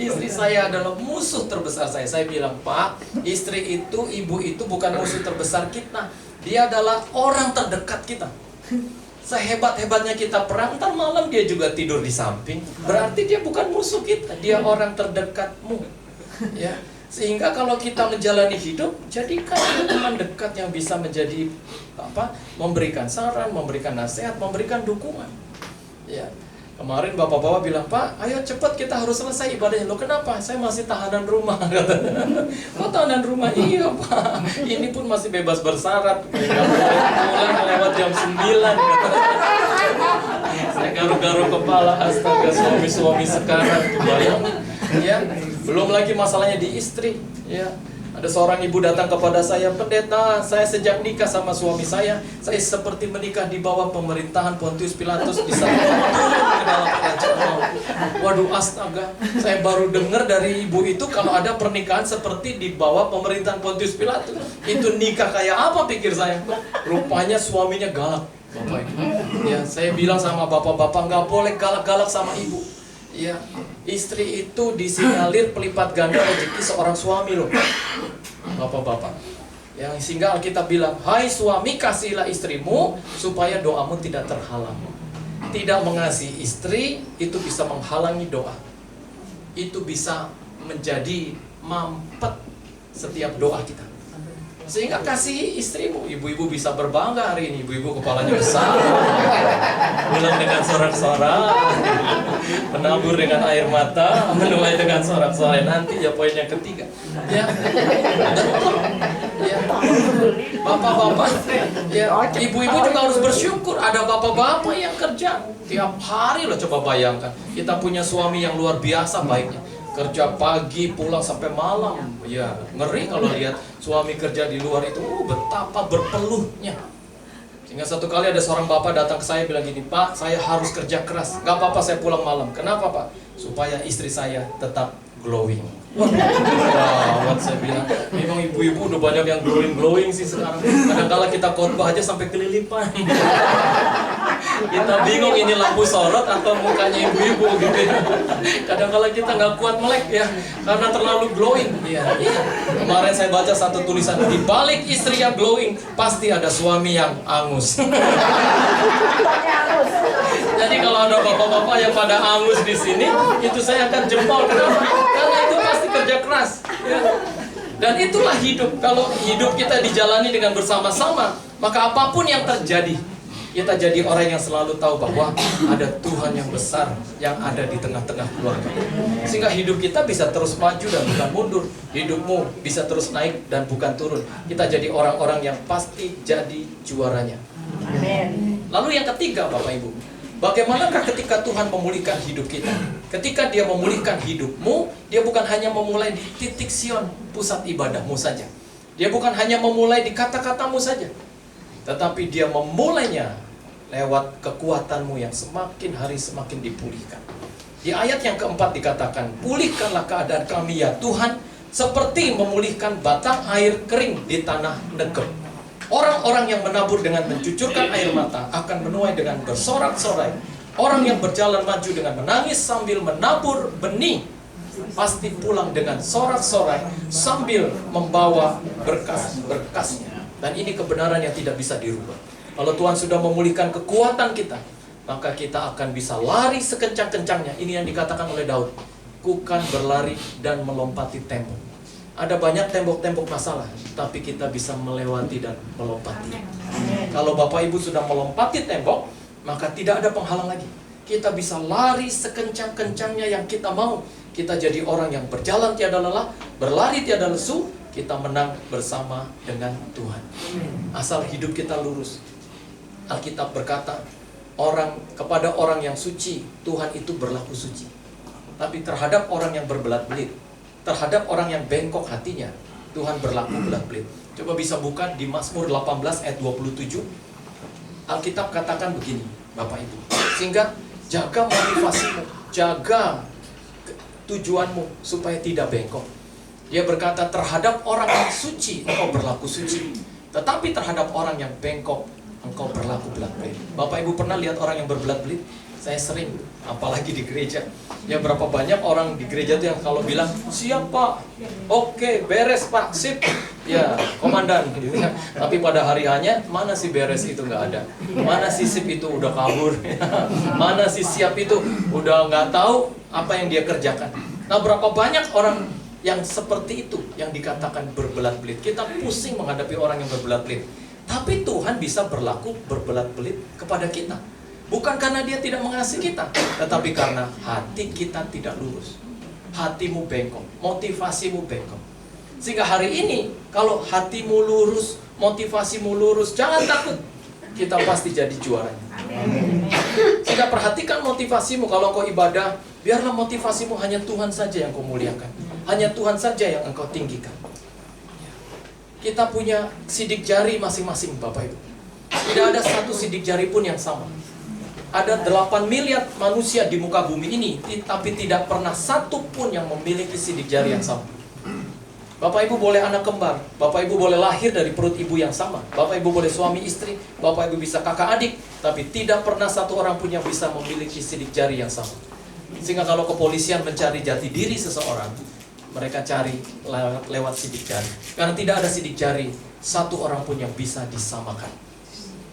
Istri saya adalah musuh terbesar saya. Saya bilang, Pak, istri itu, ibu itu bukan musuh terbesar kita. Dia adalah orang terdekat kita. Sehebat-hebatnya kita perang, ntar malam dia juga tidur di samping. Berarti dia bukan musuh kita, dia orang terdekatmu. Ya, sehingga kalau kita menjalani hidup, jadikan dia teman dekat yang bisa menjadi memberikan saran, memberikan nasihat, memberikan dukungan. Ya. Kemarin bapak-bapak bilang, Pak, ayo cepat kita harus selesai ibadahnya. Loh kenapa? Saya masih tahanan rumah. Kok tahanan rumah? Iya Pak, ini pun masih bebas bersyarat. Nggak boleh pulang lewat jam 9. Saya garuk-garuk kepala, astaga, suami-suami sekarang. Bayangin, ya. Belum lagi masalahnya di istri, ya. Ada seorang ibu datang kepada saya, Pendeta, saya sejak nikah sama suami saya seperti menikah di bawah pemerintahan Pontius Pilatus di sana ke dalam kerajaan maut. Waduh, astaga, saya baru dengar dari ibu itu kalau ada pernikahan seperti di bawah pemerintahan Pontius Pilatus. Itu nikah kayak apa pikir saya? Rupanya suaminya galak, Bapak Ibu. Ya, saya bilang sama bapak-bapak, nggak boleh galak-galak sama ibu. Ya, istri itu disinyalir pelipat ganda rezeki seorang suami loh, bapak-bapak. Yang sehingga Alkitab bilang, hai suami kasihilah istrimu supaya doamu tidak terhalang. Tidak mengasihi istri itu bisa menghalangi doa. Itu bisa menjadi mampet setiap doa kita. Sehingga kasihi istrimu. Ibu-ibu bisa berbangga hari ini. Ibu-ibu kepalanya besar, pulang dengan sorak-sorak, menabur dengan air mata, menuai dengan sorak-sorai. Nanti ya poin yang ketiga. Ya, ya. Bapak-bapak, ya, ibu-ibu juga harus bersyukur. Ada bapak-bapak yang kerja tiap hari loh. Coba bayangkan, kita punya suami yang luar biasa baiknya. Kerja pagi, pulang sampai malam. Ya, ngeri kalau lihat suami kerja di luar itu, betapa berpeluhnya. Sehingga satu kali ada seorang bapak datang ke saya bilang gini, Pak, saya harus kerja keras. Gak apa-apa saya pulang malam. Kenapa Pak? Supaya istri saya tetap glowing. Wah, saya bilang, memang ibu-ibu udah banyak yang glowing sih sekarang. Kadang-kala kita khotbah aja sampai kelilipan. Kita bingung ini lampu sorot atau mukanya ibu-ibu gitu ya. Kadang-kala kita nggak kuat melek ya, karena terlalu glowing. Iya. Kemarin saya baca satu tulisan, di balik istri yang glowing pasti ada suami yang angus. Jadi kalau ada bapak-bapak yang pada angus di sini, itu saya akan jempol. Kenapa? Karena itu pasti kerja keras. Ya. Dan itulah hidup. Kalau hidup kita dijalani dengan bersama-sama, maka apapun yang terjadi, kita jadi orang yang selalu tahu bahwa ada Tuhan yang besar yang ada di tengah-tengah keluarga. Sehingga hidup kita bisa terus maju dan bukan mundur. Hidupmu bisa terus naik dan bukan turun. Kita jadi orang-orang yang pasti jadi juaranya. Amin. Lalu yang ketiga, Bapak Ibu, bagaimanakah ketika Tuhan memulihkan hidup kita? Ketika Dia memulihkan hidupmu, Dia bukan hanya memulai di titik Sion, pusat ibadahmu saja. Dia bukan hanya memulai di kata-katamu saja, tetapi Dia memulainya lewat kekuatanmu yang semakin hari semakin dipulihkan. Di ayat yang keempat dikatakan, pulihkanlah keadaan kami ya Tuhan, seperti memulihkan batang air kering di tanah negeb. Orang-orang yang menabur dengan mencucurkan air mata akan menuai dengan bersorak-sorai. Orang yang berjalan maju dengan menangis sambil menabur benih pasti pulang dengan sorak-sorai sambil membawa berkas-berkasnya. Dan ini kebenaran yang tidak bisa dirubah. Kalau Tuhan sudah memulihkan kekuatan kita, maka kita akan bisa lari sekencang-kencangnya. Ini yang dikatakan oleh Daud, kukan berlari dan melompati tembok. Ada banyak tembok-tembok masalah, tapi kita bisa melewati dan melompati. Kalau Bapak Ibu sudah melompati tembok, maka tidak ada penghalang lagi. Kita bisa lari sekencang-kencangnya yang kita mau. Kita jadi orang yang berjalan tiada lelah, berlari tiada lesu. Kita menang bersama dengan Tuhan. Asal hidup kita lurus. Alkitab berkata, kepada orang yang suci, Tuhan itu berlaku suci. Tapi terhadap orang yang berbelat-belit, terhadap orang yang bengkok hatinya, Tuhan berlaku belat-belit. Coba bisa buka di Mazmur 18 ayat 27. Alkitab katakan begini, Bapak Ibu. Sehingga jaga motivasimu, jaga tujuanmu supaya tidak bengkok. Dia berkata, terhadap orang yang suci engkau berlaku suci, tetapi terhadap orang yang bengkok engkau berlaku belat-belit. Bapak Ibu pernah lihat orang yang berbelat-belit? Saya sering, apalagi di gereja. Ya berapa banyak orang di gereja itu yang kalau bilang, siap Pak, oke, beres Pak, sip. Ya, komandan gitu ya. Tapi pada hari hanya, mana si beres itu nggak ada. Mana si sip itu udah kabur. Mana si siap itu udah nggak tahu apa yang dia kerjakan. Nah berapa banyak orang yang seperti itu yang dikatakan berbelat-belit. Kita pusing menghadapi orang yang berbelat-belit. Tapi Tuhan bisa berlaku berbelat-belit kepada kita. Bukan karena dia tidak mengasihi kita, tetapi karena hati kita tidak lurus. Hatimu bengkok, motivasimu bengkok. Sehingga hari ini, kalau hatimu lurus, motivasimu lurus, jangan takut. Kita pasti jadi juaranya. Sehingga perhatikan motivasimu. Kalau kau ibadah, biarlah motivasimu hanya Tuhan saja yang kau muliakan. Hanya Tuhan saja yang engkau tinggikan. Kita punya sidik jari masing-masing, Bapak Ibu. Tidak ada satu sidik jari pun yang sama. Ada 8 miliar manusia di muka bumi ini, tapi tidak pernah satu pun yang memiliki sidik jari yang sama. Bapak Ibu boleh anak kembar, Bapak Ibu boleh lahir dari perut ibu yang sama, Bapak Ibu boleh suami istri, Bapak Ibu bisa kakak adik, tapi tidak pernah satu orang pun yang bisa memiliki sidik jari yang sama. Sehingga kalau kepolisian mencari jati diri seseorang, mereka cari lewat sidik jari. Karena tidak ada sidik jari satu orang pun yang bisa disamakan.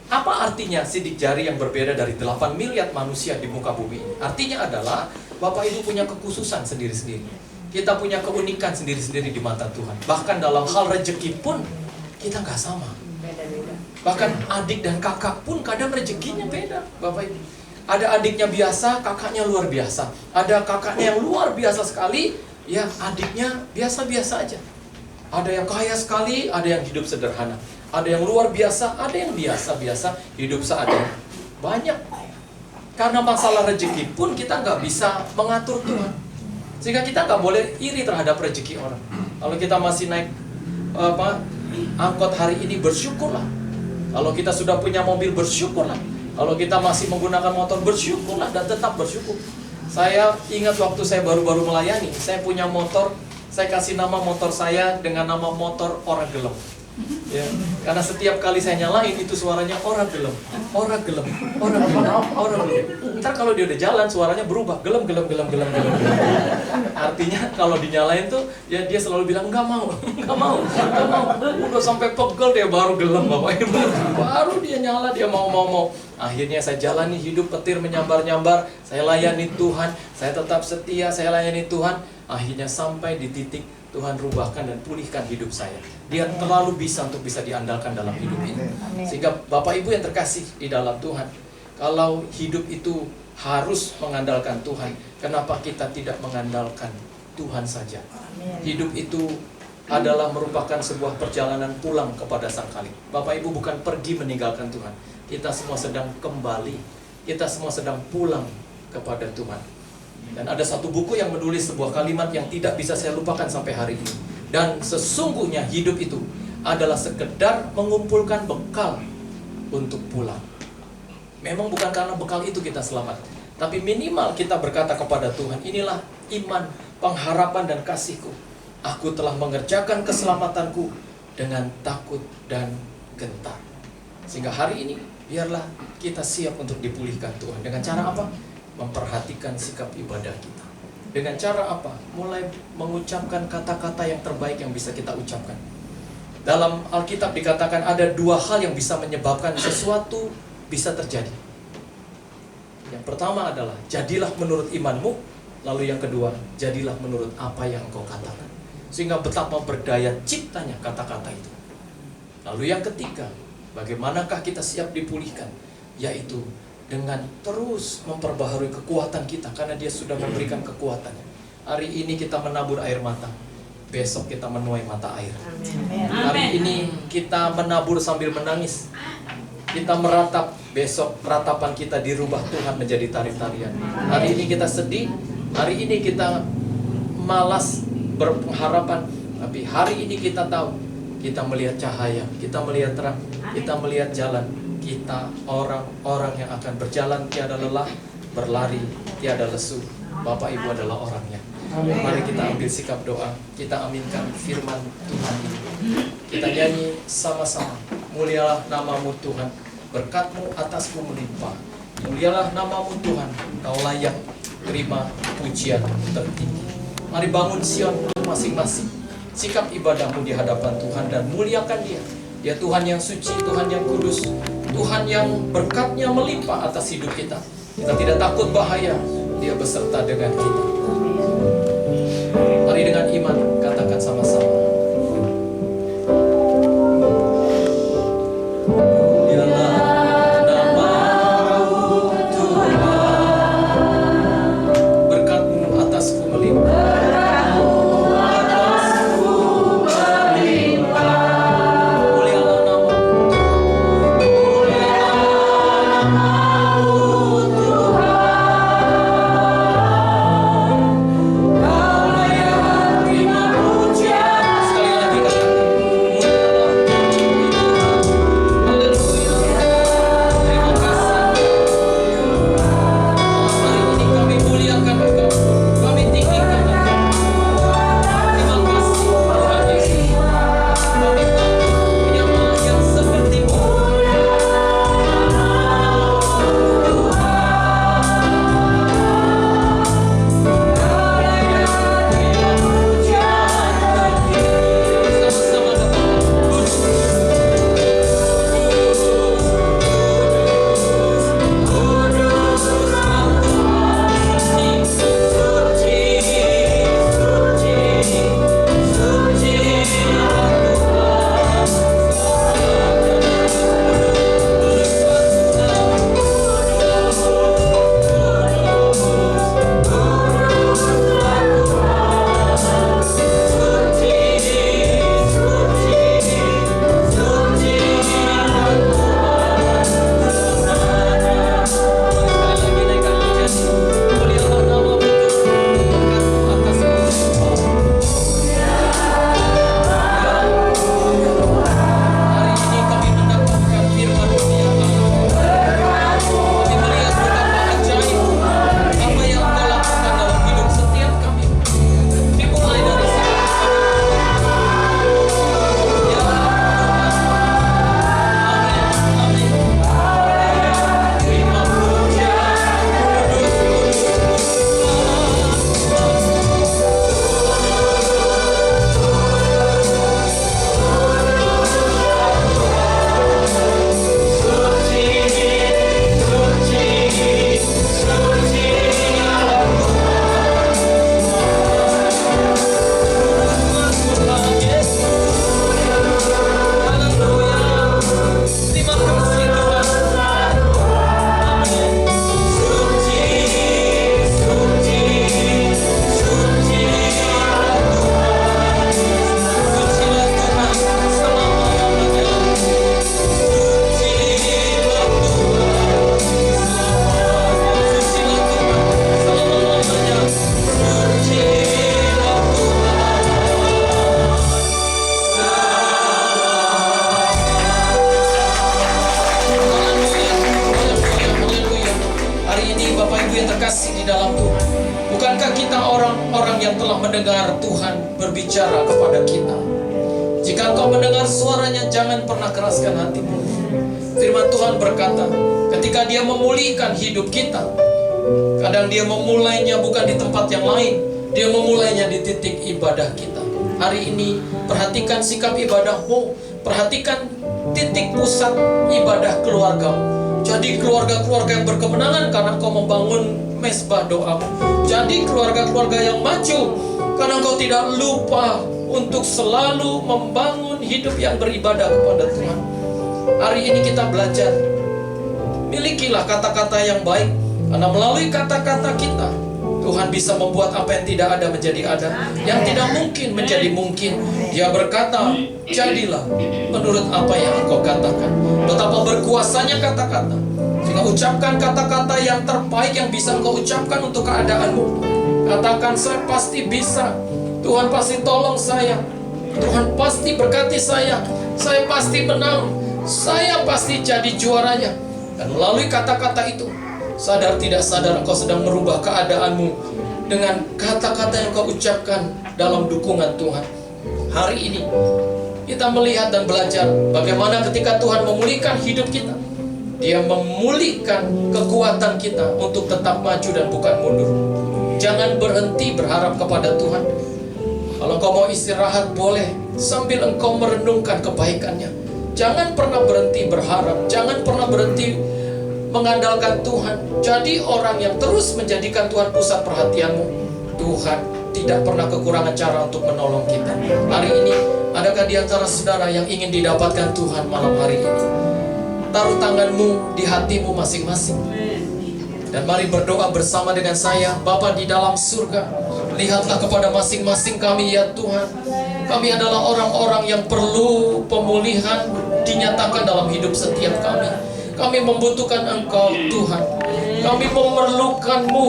Apa artinya sidik jari yang berbeda dari 8 miliar manusia di muka bumi ini? Artinya adalah Bapak Ibu punya kekhususan sendiri-sendiri. Kita punya keunikan sendiri-sendiri di mata Tuhan. Bahkan dalam hal rezeki pun kita nggak sama. Bahkan adik dan kakak pun kadang rezekinya beda, Bapak Ibu. Ada adiknya biasa, kakaknya luar biasa. Ada kakaknya yang luar biasa sekali, ya adiknya biasa-biasa aja. Ada yang kaya sekali, ada yang hidup sederhana. Ada yang luar biasa, ada yang biasa-biasa, hidup seadanya. Banyak. Karena masalah rezeki pun kita nggak bisa mengatur Tuhan. Sehingga kita nggak boleh iri terhadap rezeki orang. Kalau kita masih naik angkot hari ini, bersyukurlah. Kalau kita sudah punya mobil, bersyukurlah. Kalau kita masih menggunakan motor, bersyukurlah dan tetap bersyukur. Saya ingat waktu saya baru-baru melayani, saya punya motor, saya kasih nama motor saya dengan nama motor orang gelem. Ya, karena setiap kali saya nyalain itu suaranya orang gelem, orang gelem, orang gelem, orang gelem. Ntar kalau dia udah jalan suaranya berubah, gelem, gelem, gelem, gelem, gelem. Artinya kalau dinyalain tuh ya dia selalu bilang nggak mau, nggak mau, nggak mau. Udah sampai pegel dia baru gelem, Bapak Ibu. Baru dia nyala, dia mau. Akhirnya saya jalani hidup petir menyambar-nyambar. Saya layani Tuhan, saya tetap setia, saya layani Tuhan. Akhirnya sampai di titik Tuhan rubahkan dan pulihkan hidup saya. Dia terlalu bisa untuk bisa diandalkan dalam hidup ini. Sehingga Bapak Ibu yang terkasih di dalam Tuhan, kalau hidup itu harus mengandalkan Tuhan, kenapa kita tidak mengandalkan Tuhan saja? Hidup itu adalah merupakan sebuah perjalanan pulang kepada Sang Khalik. Bapak Ibu bukan pergi meninggalkan Tuhan. Kita semua sedang kembali. Kita semua sedang pulang kepada Tuhan. Dan ada satu buku yang menulis sebuah kalimat yang tidak bisa saya lupakan sampai hari ini. Dan sesungguhnya hidup itu adalah sekedar mengumpulkan bekal untuk pulang. Memang bukan karena bekal itu kita selamat, tapi minimal kita berkata kepada Tuhan, inilah iman, pengharapan dan kasihku. Aku telah mengerjakan keselamatanku dengan takut dan gentar. Sehingga hari ini biarlah kita siap untuk dipulihkan Tuhan. Dengan cara apa? Memperhatikan sikap ibadah kita. Dengan cara apa? Mulai mengucapkan kata-kata yang terbaik yang bisa kita ucapkan. Dalam Alkitab dikatakan ada dua hal yang bisa menyebabkan sesuatu bisa terjadi. Yang pertama adalah jadilah menurut imanmu. Lalu yang kedua, jadilah menurut apa yang engkau katakan. Sehingga betapa berdaya ciptanya kata-kata itu. Lalu yang ketiga, bagaimanakah kita siap dipulihkan? Yaitu dengan terus memperbaharui kekuatan kita, karena Dia sudah memberikan kekuatannya. Hari ini kita menabur air mata, besok kita menuai mata air. Hari ini kita menabur sambil menangis, kita meratap, besok ratapan kita dirubah Tuhan menjadi tari-tarian. Hari ini kita sedih, Hari ini kita malas berpengharapan, tapi hari ini kita tahu, kita melihat cahaya, kita melihat terang, kita melihat jalan. Kita orang-orang yang akan berjalan tiada lelah, berlari tiada lesu. Bapak Ibu adalah orangnya. Mari kita ambil sikap doa, kita aminkan firman Tuhan ini. Kita nyanyi sama-sama. Mulialah namamu Tuhan, berkat-Mu atasku melimpah. Mulialah namamu Tuhan, Kau layak terima pujian tertinggi. Mari bangun Sion masing-masing, sikap ibadahmu di hadapan Tuhan dan muliakan Dia. Dia Tuhan yang suci, Tuhan yang kudus, Tuhan yang berkat-Nya melimpah atas hidup kita. Kita tidak takut bahaya, Dia beserta dengan kita. Mari dengan iman katakan sama-sama. Mulialah namamu Tuhan, berkat-Mu atasku melimpah. mendengar Tuhan berbicara kepada kita. Jika engkau mendengar suaranya, jangan pernah keraskan hatimu. Firman Tuhan berkata, ketika Dia memulihkan hidup kita, kadang Dia memulainya bukan di tempat yang lain, Dia memulainya di titik ibadah kita. Hari ini perhatikan sikap ibadahmu, perhatikan titik pusat ibadah keluargamu. Jadi keluarga-keluarga yang berkemenangan karena engkau membangun mesbah doamu. Jadi keluarga-keluarga yang maju karena engkau tidak lupa untuk selalu membangun hidup yang beribadah kepada Tuhan. Hari ini kita belajar, milikilah kata-kata yang baik, karena melalui kata-kata kita Tuhan bisa membuat apa yang tidak ada menjadi ada, yang tidak mungkin menjadi mungkin. Dia berkata, jadilah menurut apa yang engkau katakan. Betapa berkuasanya kata-kata. Sehingga ucapkan kata-kata yang terbaik yang bisa engkau ucapkan untuk keadaanmu. Katakan, saya pasti bisa. Tuhan pasti tolong saya. Tuhan pasti berkati saya. Saya pasti menang. Saya pasti jadi juaranya. Dan melalui kata-kata itu, sadar tidak sadar engkau sedang merubah keadaanmu dengan kata-kata yang kau ucapkan dalam dukungan Tuhan. Hari ini kita melihat dan belajar bagaimana ketika Tuhan memulihkan hidup kita, Dia memulihkan kekuatan kita untuk tetap maju dan bukan mundur. Jangan berhenti berharap kepada Tuhan. Kalau engkau mau istirahat boleh, sambil engkau merenungkan kebaikannya. Jangan pernah berhenti berharap. Jangan pernah berhenti mengandalkan Tuhan. Jadi orang yang terus menjadikan Tuhan pusat perhatianmu. Tuhan tidak pernah kekurangan cara untuk menolong kita. Hari ini, adakah di antara saudara yang ingin didapatkan Tuhan malam hari ini? Taruh tanganmu di hatimu masing-masing. Dan mari berdoa bersama dengan saya. Bapa di dalam surga, lihatlah kepada masing-masing kami ya Tuhan. Kami adalah orang-orang yang perlu pemulihan dinyatakan dalam hidup setiap kami. Kami membutuhkan Engkau Tuhan. Kami memerlukan-Mu.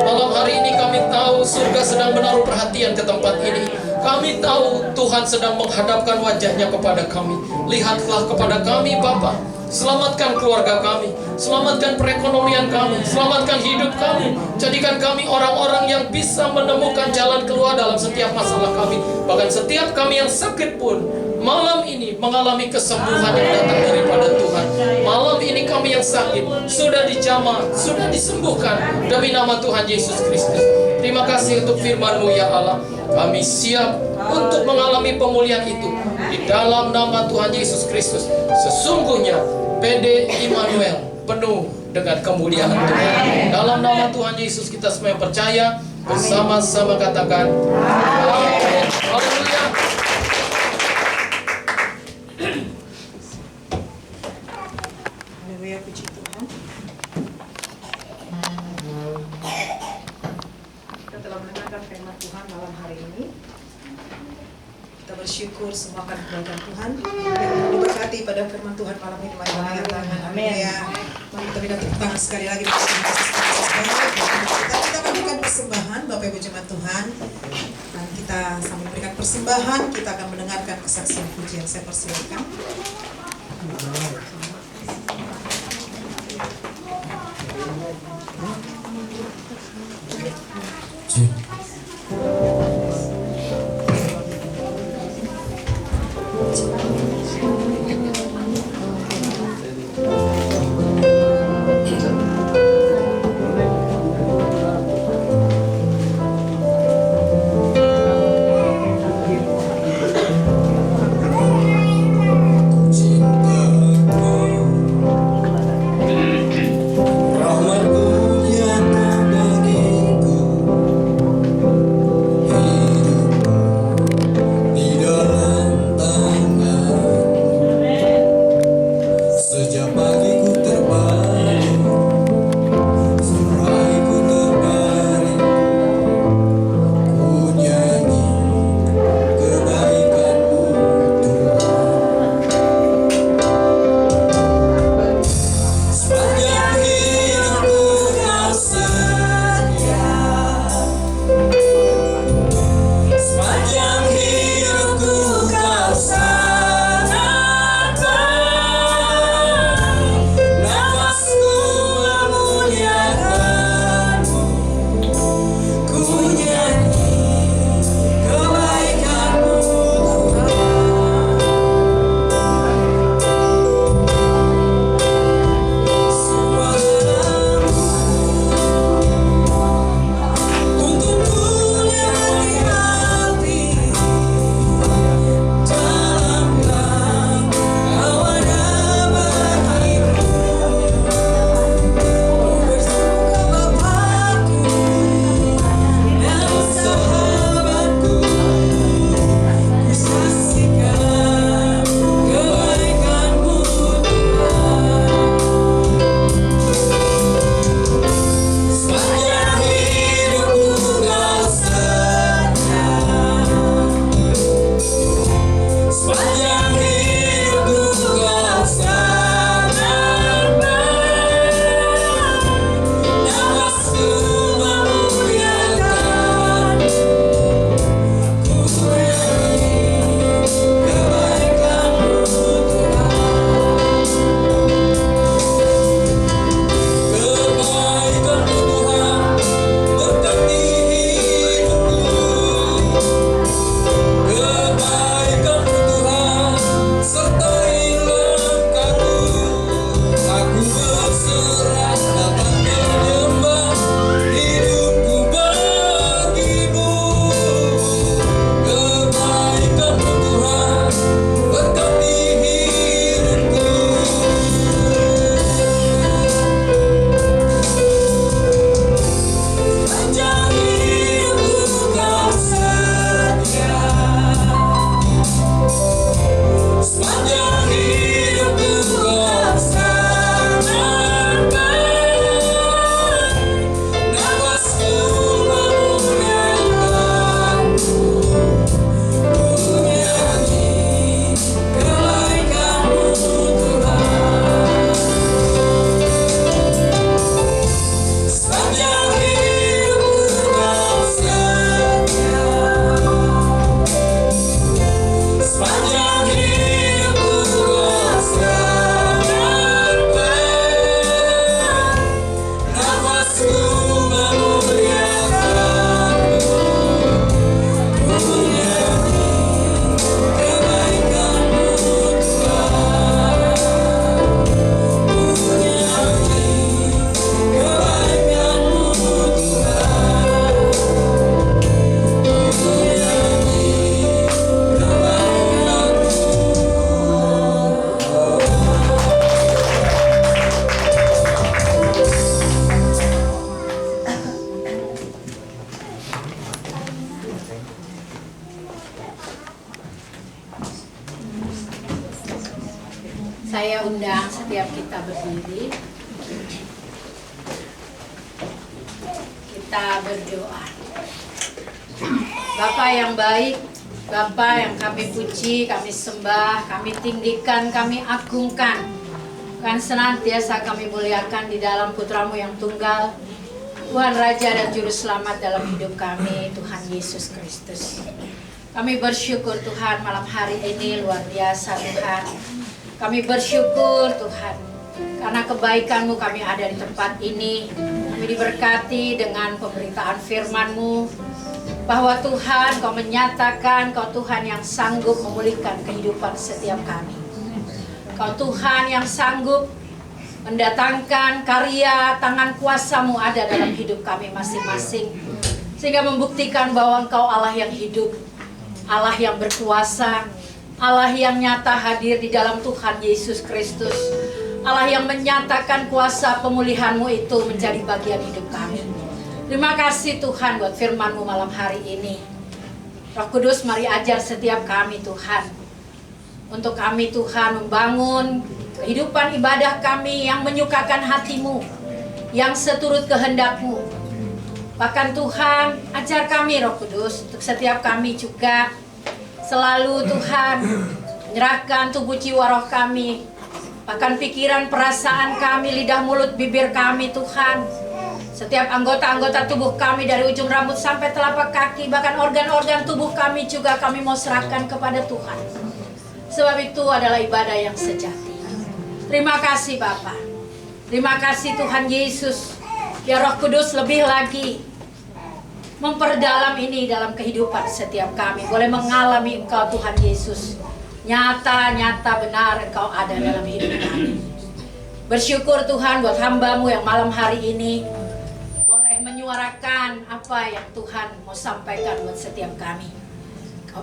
Malam hari ini kami tahu surga sedang menaruh perhatian ke tempat ini. Kami tahu Tuhan sedang menghadapkan wajahnya kepada kami. Lihatlah kepada kami Bapa. Selamatkan keluarga kami, selamatkan perekonomian kami, selamatkan hidup kami. Jadikan kami orang-orang yang bisa menemukan jalan keluar dalam setiap masalah kami. Bahkan setiap kami yang sakit pun malam ini mengalami kesembuhan yang datang daripada Tuhan. Malam ini kami yang sakit sudah dijamah, sudah disembuhkan demi nama Tuhan Yesus Kristus. Terima kasih untuk firman-Mu ya Allah. Kami siap untuk mengalami pemulihan itu di dalam nama Tuhan Yesus Kristus. Sesungguhnya PD Immanuel penuh dengan kemuliaan Tuhan. Dalam nama Tuhan Yesus kita semua yang percaya bersama-sama katakan amin. Haleluya. Haleluya, puji Tuhan. Kita telah mendengarkan firman Tuhan malam hari ini. Kita bersyukur semua akan kebaikan Tuhan yang diberkati pada firman Tuhan malam ini. Mari kita angkat tangan. Amin. Mari kita berikan tepuk tangan sekali lagi. Kita berikan persembahan Bapak Ibu jemaat Tuhan. Dan kita sambil memberikan persembahan, kita akan mendengarkan kesaksian pujian. Saya persilakan. Cinta Saya undang setiap kita berdiri. Kita berdoa. Bapa yang baik, Bapa yang kami puji, kami sembah, kami tinggikan, kami agungkan. Kan senantiasa kami muliakan di dalam Putramu yang tunggal, Tuhan Raja dan Juru Selamat dalam hidup kami, Tuhan Yesus Kristus. Kami bersyukur Tuhan malam hari ini luar biasa Tuhan. Kami bersyukur Tuhan karena kebaikan-Mu kami ada di tempat ini. Kami diberkati dengan pemberitaan firman-Mu bahwa Tuhan Kau menyatakan Kau Tuhan yang sanggup memulihkan kehidupan setiap kami. Kau Tuhan yang sanggup mendatangkan karya tangan kuasa-Mu ada dalam hidup kami masing-masing, sehingga membuktikan bahwa Engkau Allah yang hidup, Allah yang berkuasa, Allah yang nyata hadir di dalam Tuhan Yesus Kristus, Allah yang menyatakan kuasa pemulihan-Mu itu menjadi bagian hidup kami. Terima kasih Tuhan buat firman-Mu malam hari ini. Roh Kudus, mari ajar setiap kami Tuhan, untuk kami Tuhan membangun kehidupan ibadah kami yang menyukakan hati-Mu, yang seturut kehendak-Mu. Bahkan Tuhan, ajar kami Roh Kudus, untuk setiap kami juga selalu Tuhan menyerahkan tubuh jiwa roh kami, bahkan pikiran perasaan kami, lidah mulut bibir kami Tuhan. Setiap anggota-anggota tubuh kami dari ujung rambut sampai telapak kaki, bahkan organ-organ tubuh kami juga kami mau serahkan kepada Tuhan. Sebab itu adalah ibadah yang sejati. Terima kasih Bapa. Terima kasih Tuhan Yesus. Ya Roh Kudus lebih lagi memperdalam ini dalam kehidupan setiap kami. Boleh mengalami Engkau Tuhan Yesus. Nyata-nyata benar Engkau ada dalam hidup kami. Bersyukur Tuhan buat hamba-Mu yang malam hari ini boleh menyuarakan apa yang Tuhan mau sampaikan buat setiap kami.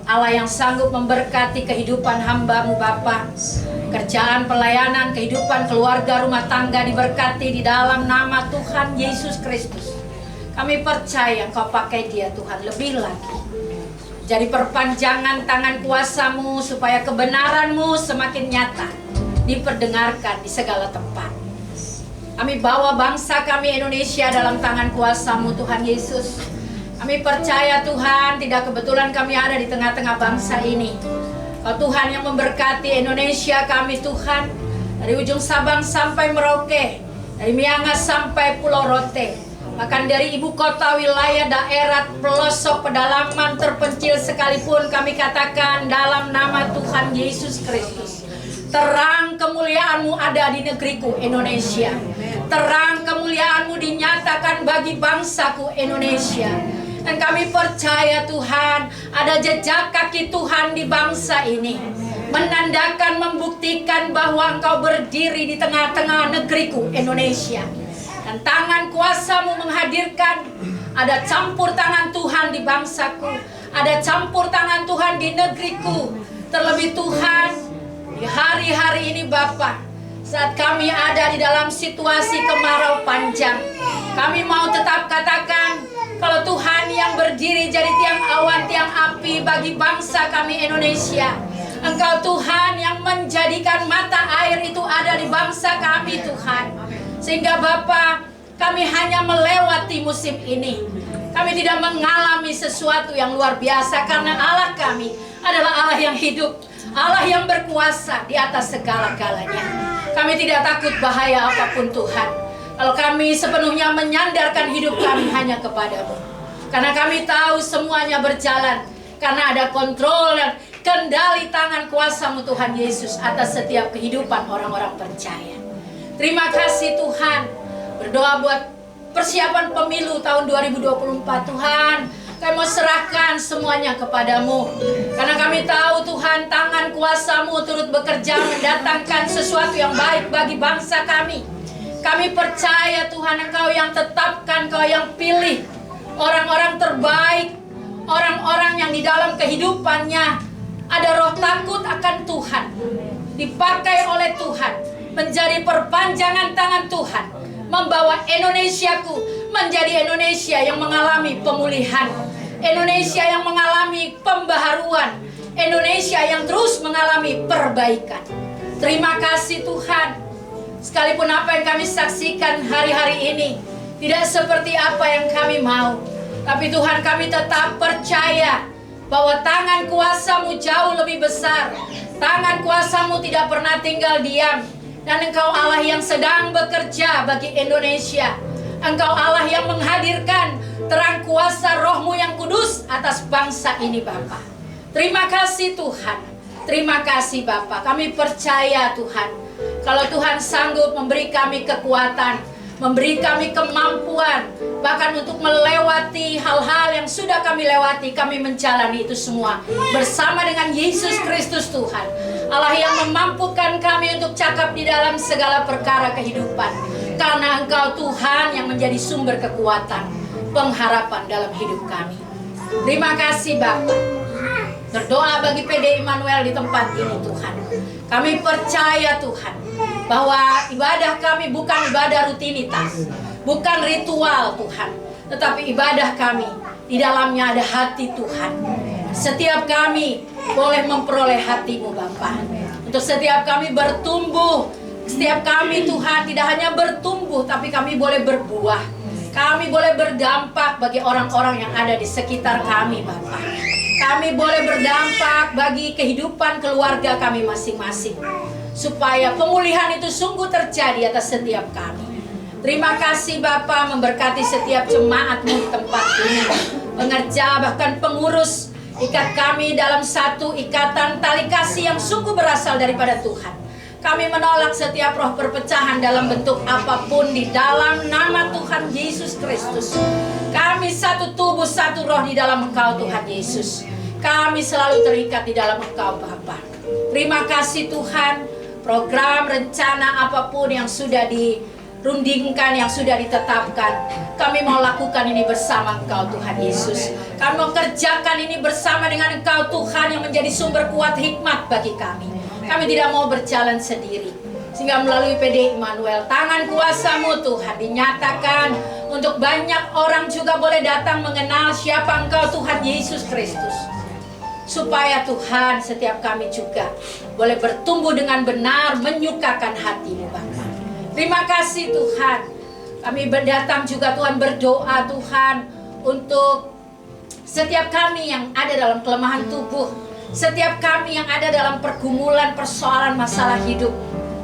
Allah yang sanggup memberkati kehidupan hamba-Mu Bapa. Kerjaan, pelayanan, kehidupan keluarga, rumah tangga diberkati di dalam nama Tuhan Yesus Kristus. Kami percaya Engkau pakai dia Tuhan lebih lagi. Jadi perpanjangan tangan kuasa-Mu supaya kebenaran-Mu semakin nyata diperdengarkan di segala tempat. Kami bawa bangsa kami Indonesia dalam tangan kuasa-Mu Tuhan Yesus. Kami percaya Tuhan, tidak kebetulan kami ada di tengah-tengah bangsa ini. Kau Tuhan yang memberkati Indonesia kami Tuhan, dari ujung Sabang sampai Merauke, dari Miangas sampai Pulau Rote, bahkan dari ibu kota, wilayah, daerah, pelosok, pedalaman, terpencil sekalipun, kami katakan dalam nama Tuhan Yesus Kristus, terang kemuliaan-Mu ada di negeriku Indonesia. Terang kemuliaan-Mu dinyatakan bagi bangsaku Indonesia. Dan kami percaya Tuhan, ada jejak kaki Tuhan di bangsa ini, menandakan, membuktikan bahwa Engkau berdiri di tengah-tengah negeriku Indonesia. Dan tangan kuasa-Mu menghadirkan, ada campur tangan Tuhan di bangsaku, ada campur tangan Tuhan di negeriku. Terlebih Tuhan, di hari-hari ini Bapa, saat kami ada di dalam situasi kemarau panjang, kami mau tetap katakan, kalau Tuhan yang berdiri jadi tiang awan, tiang api bagi bangsa kami Indonesia. Engkau Tuhan yang menjadikan mata air itu ada di bangsa kami Tuhan. Sehingga Bapa, kami hanya melewati musim ini. Kami tidak mengalami sesuatu yang luar biasa karena Allah kami adalah Allah yang hidup, Allah yang berkuasa di atas segala-galanya. Kami tidak takut bahaya apapun Tuhan. Kalau kami sepenuhnya menyandarkan hidup kami hanya kepada-Mu. Karena kami tahu semuanya berjalan karena ada kontrol dan kendali tangan kuasa-Mu Tuhan Yesus atas setiap kehidupan orang-orang percaya. Terima kasih Tuhan. Berdoa buat persiapan pemilu tahun 2024 Tuhan. Kami mau serahkan semuanya kepada-Mu. Karena kami tahu Tuhan, tangan kuasa-Mu turut bekerja mendatangkan sesuatu yang baik bagi bangsa kami. Kami percaya Tuhan, Engkau yang tetapkan, Engkau yang pilih orang-orang terbaik, orang-orang yang di dalam kehidupannya ada roh takut akan Tuhan, dipakai oleh Tuhan, menjadi perpanjangan tangan Tuhan, membawa Indonesiaku menjadi Indonesia yang mengalami pemulihan, Indonesia yang mengalami pembaharuan, Indonesia yang terus mengalami perbaikan. Terima kasih Tuhan. Sekalipun apa yang kami saksikan hari-hari ini tidak seperti apa yang kami mau, tapi Tuhan kami tetap percaya bahwa tangan kuasa-Mu jauh lebih besar. Tangan kuasa-Mu tidak pernah tinggal diam. Dan Engkau Allah yang sedang bekerja bagi Indonesia. Engkau Allah yang menghadirkan terang kuasa Roh-Mu yang kudus atas bangsa ini Bapa. Terima kasih Tuhan. Terima kasih Bapa. Kami percaya Tuhan, kalau Tuhan sanggup memberi kami kekuatan, memberi kami kemampuan, bahkan untuk melewati hal-hal yang sudah kami lewati, kami menjalani itu semua bersama dengan Yesus Kristus Tuhan. Allah yang memampukan kami untuk cakap di dalam segala perkara kehidupan. Karena Engkau Tuhan yang menjadi sumber kekuatan, pengharapan dalam hidup kami. Terima kasih Bapa. Berdoa bagi PD Immanuel di tempat ini Tuhan. Kami percaya Tuhan bahwa ibadah kami bukan ibadah rutinitas, bukan ritual Tuhan, tetapi ibadah kami di dalamnya ada hati Tuhan. Setiap kami boleh memperoleh hati-Mu Bapa. Untuk setiap kami bertumbuh, setiap kami Tuhan tidak hanya bertumbuh, tapi kami boleh berbuah. Kami boleh berdampak bagi orang-orang yang ada di sekitar kami Bapa. Kami boleh berdampak bagi kehidupan keluarga kami masing-masing, supaya pemulihan itu sungguh terjadi atas setiap kami. Terima kasih Bapa, memberkati setiap jemaat-Mu di tempat ini, pengerja bahkan pengurus. Ikat kami dalam satu ikatan tali kasih yang sungguh berasal daripada Tuhan. Kami menolak setiap roh perpecahan dalam bentuk apapun di dalam nama Tuhan Yesus Kristus. Kami satu tubuh, satu roh di dalam Engkau Tuhan Yesus. Kami selalu terikat di dalam Engkau Bapa. Terima kasih Tuhan. Program, rencana apapun yang sudah dirundingkan, yang sudah ditetapkan, kami mau lakukan ini bersama Engkau Tuhan Yesus. Kami mau kerjakan ini bersama dengan Engkau Tuhan yang menjadi sumber kuat hikmat bagi kami. Kami tidak mau berjalan sendiri. Sehingga melalui PD Immanuel, tangan kuasa-Mu Tuhan dinyatakan untuk banyak orang juga boleh datang mengenal siapa Engkau Tuhan Yesus Kristus. Supaya Tuhan setiap kami juga boleh bertumbuh dengan benar, menyukakan hati-Mu Bapa. Terima kasih Tuhan. Kami datang juga Tuhan berdoa Tuhan untuk setiap kami yang ada dalam kelemahan tubuh, setiap kami yang ada dalam pergumulan, persoalan, masalah hidup.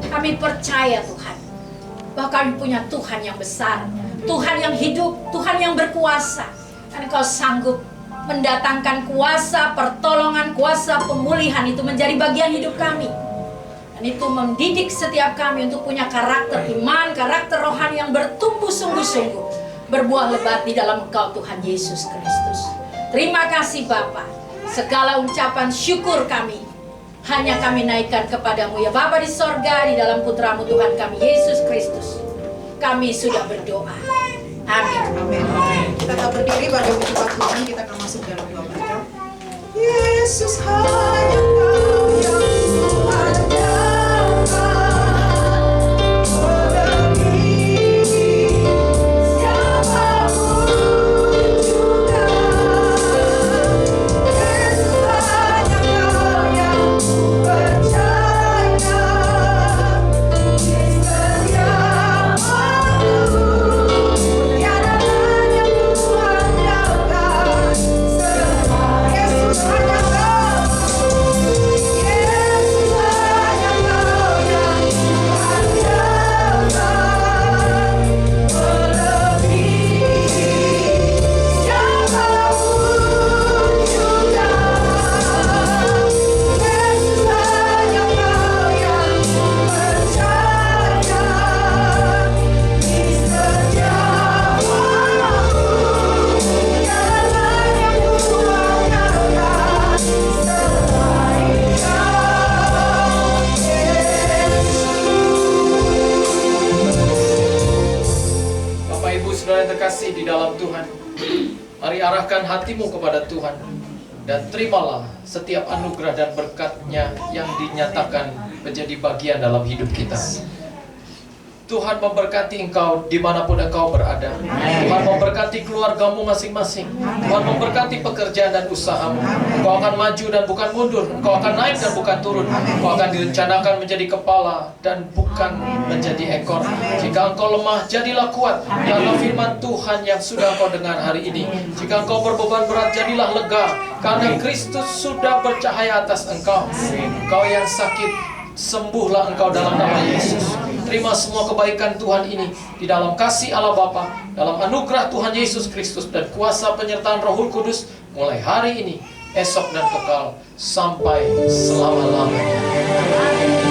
Kami percaya Tuhan bahwa kami punya Tuhan yang besar, Tuhan yang hidup, Tuhan yang berkuasa. Dan Engkau sanggup mendatangkan kuasa pertolongan, kuasa pemulihan itu menjadi bagian hidup kami. Dan itu mendidik setiap kami untuk punya karakter iman, karakter rohani yang bertumbuh sungguh-sungguh, berbuah lebat di dalam Engkau Tuhan Yesus Kristus. Terima kasih Bapa. Segala ucapan syukur kami hanya kami naikkan kepadamu ya Bapa di sorga, di dalam Putra-Mu Tuhan kami Yesus Kristus. Kami sudah berdoa. Amin. Amin. Kita tak berdiri pada ucapan Tuhan, kita akan masuk dalam doa berkat. Yesus hanya Kau yang ada. Terkasih di dalam Tuhan, mari arahkan hatimu kepada Tuhan dan terimalah setiap anugerah dan berkat-Nya yang dinyatakan menjadi bagian dalam hidup kita. Tuhan memberkati engkau dimanapun engkau berada. Tuhan memberkati keluargamu masing-masing. Tuhan memberkati pekerjaan dan usahamu. Engkau akan maju dan bukan mundur. Engkau akan naik dan bukan turun. Engkau akan direncanakan menjadi kepala dan bukan menjadi ekor. Jika engkau lemah, jadilah kuat. Karena firman Tuhan yang sudah engkau dengar hari ini. Jika engkau berbeban berat, jadilah lega. Karena Kristus sudah bercahaya atas engkau. Engkau yang sakit, sembuhlah engkau dalam nama Yesus. Terima semua kebaikan Tuhan ini di dalam kasih Allah Bapa, dalam anugerah Tuhan Yesus Kristus dan kuasa penyertaan Roh Kudus mulai hari ini, esok dan kekal sampai selama-lamanya.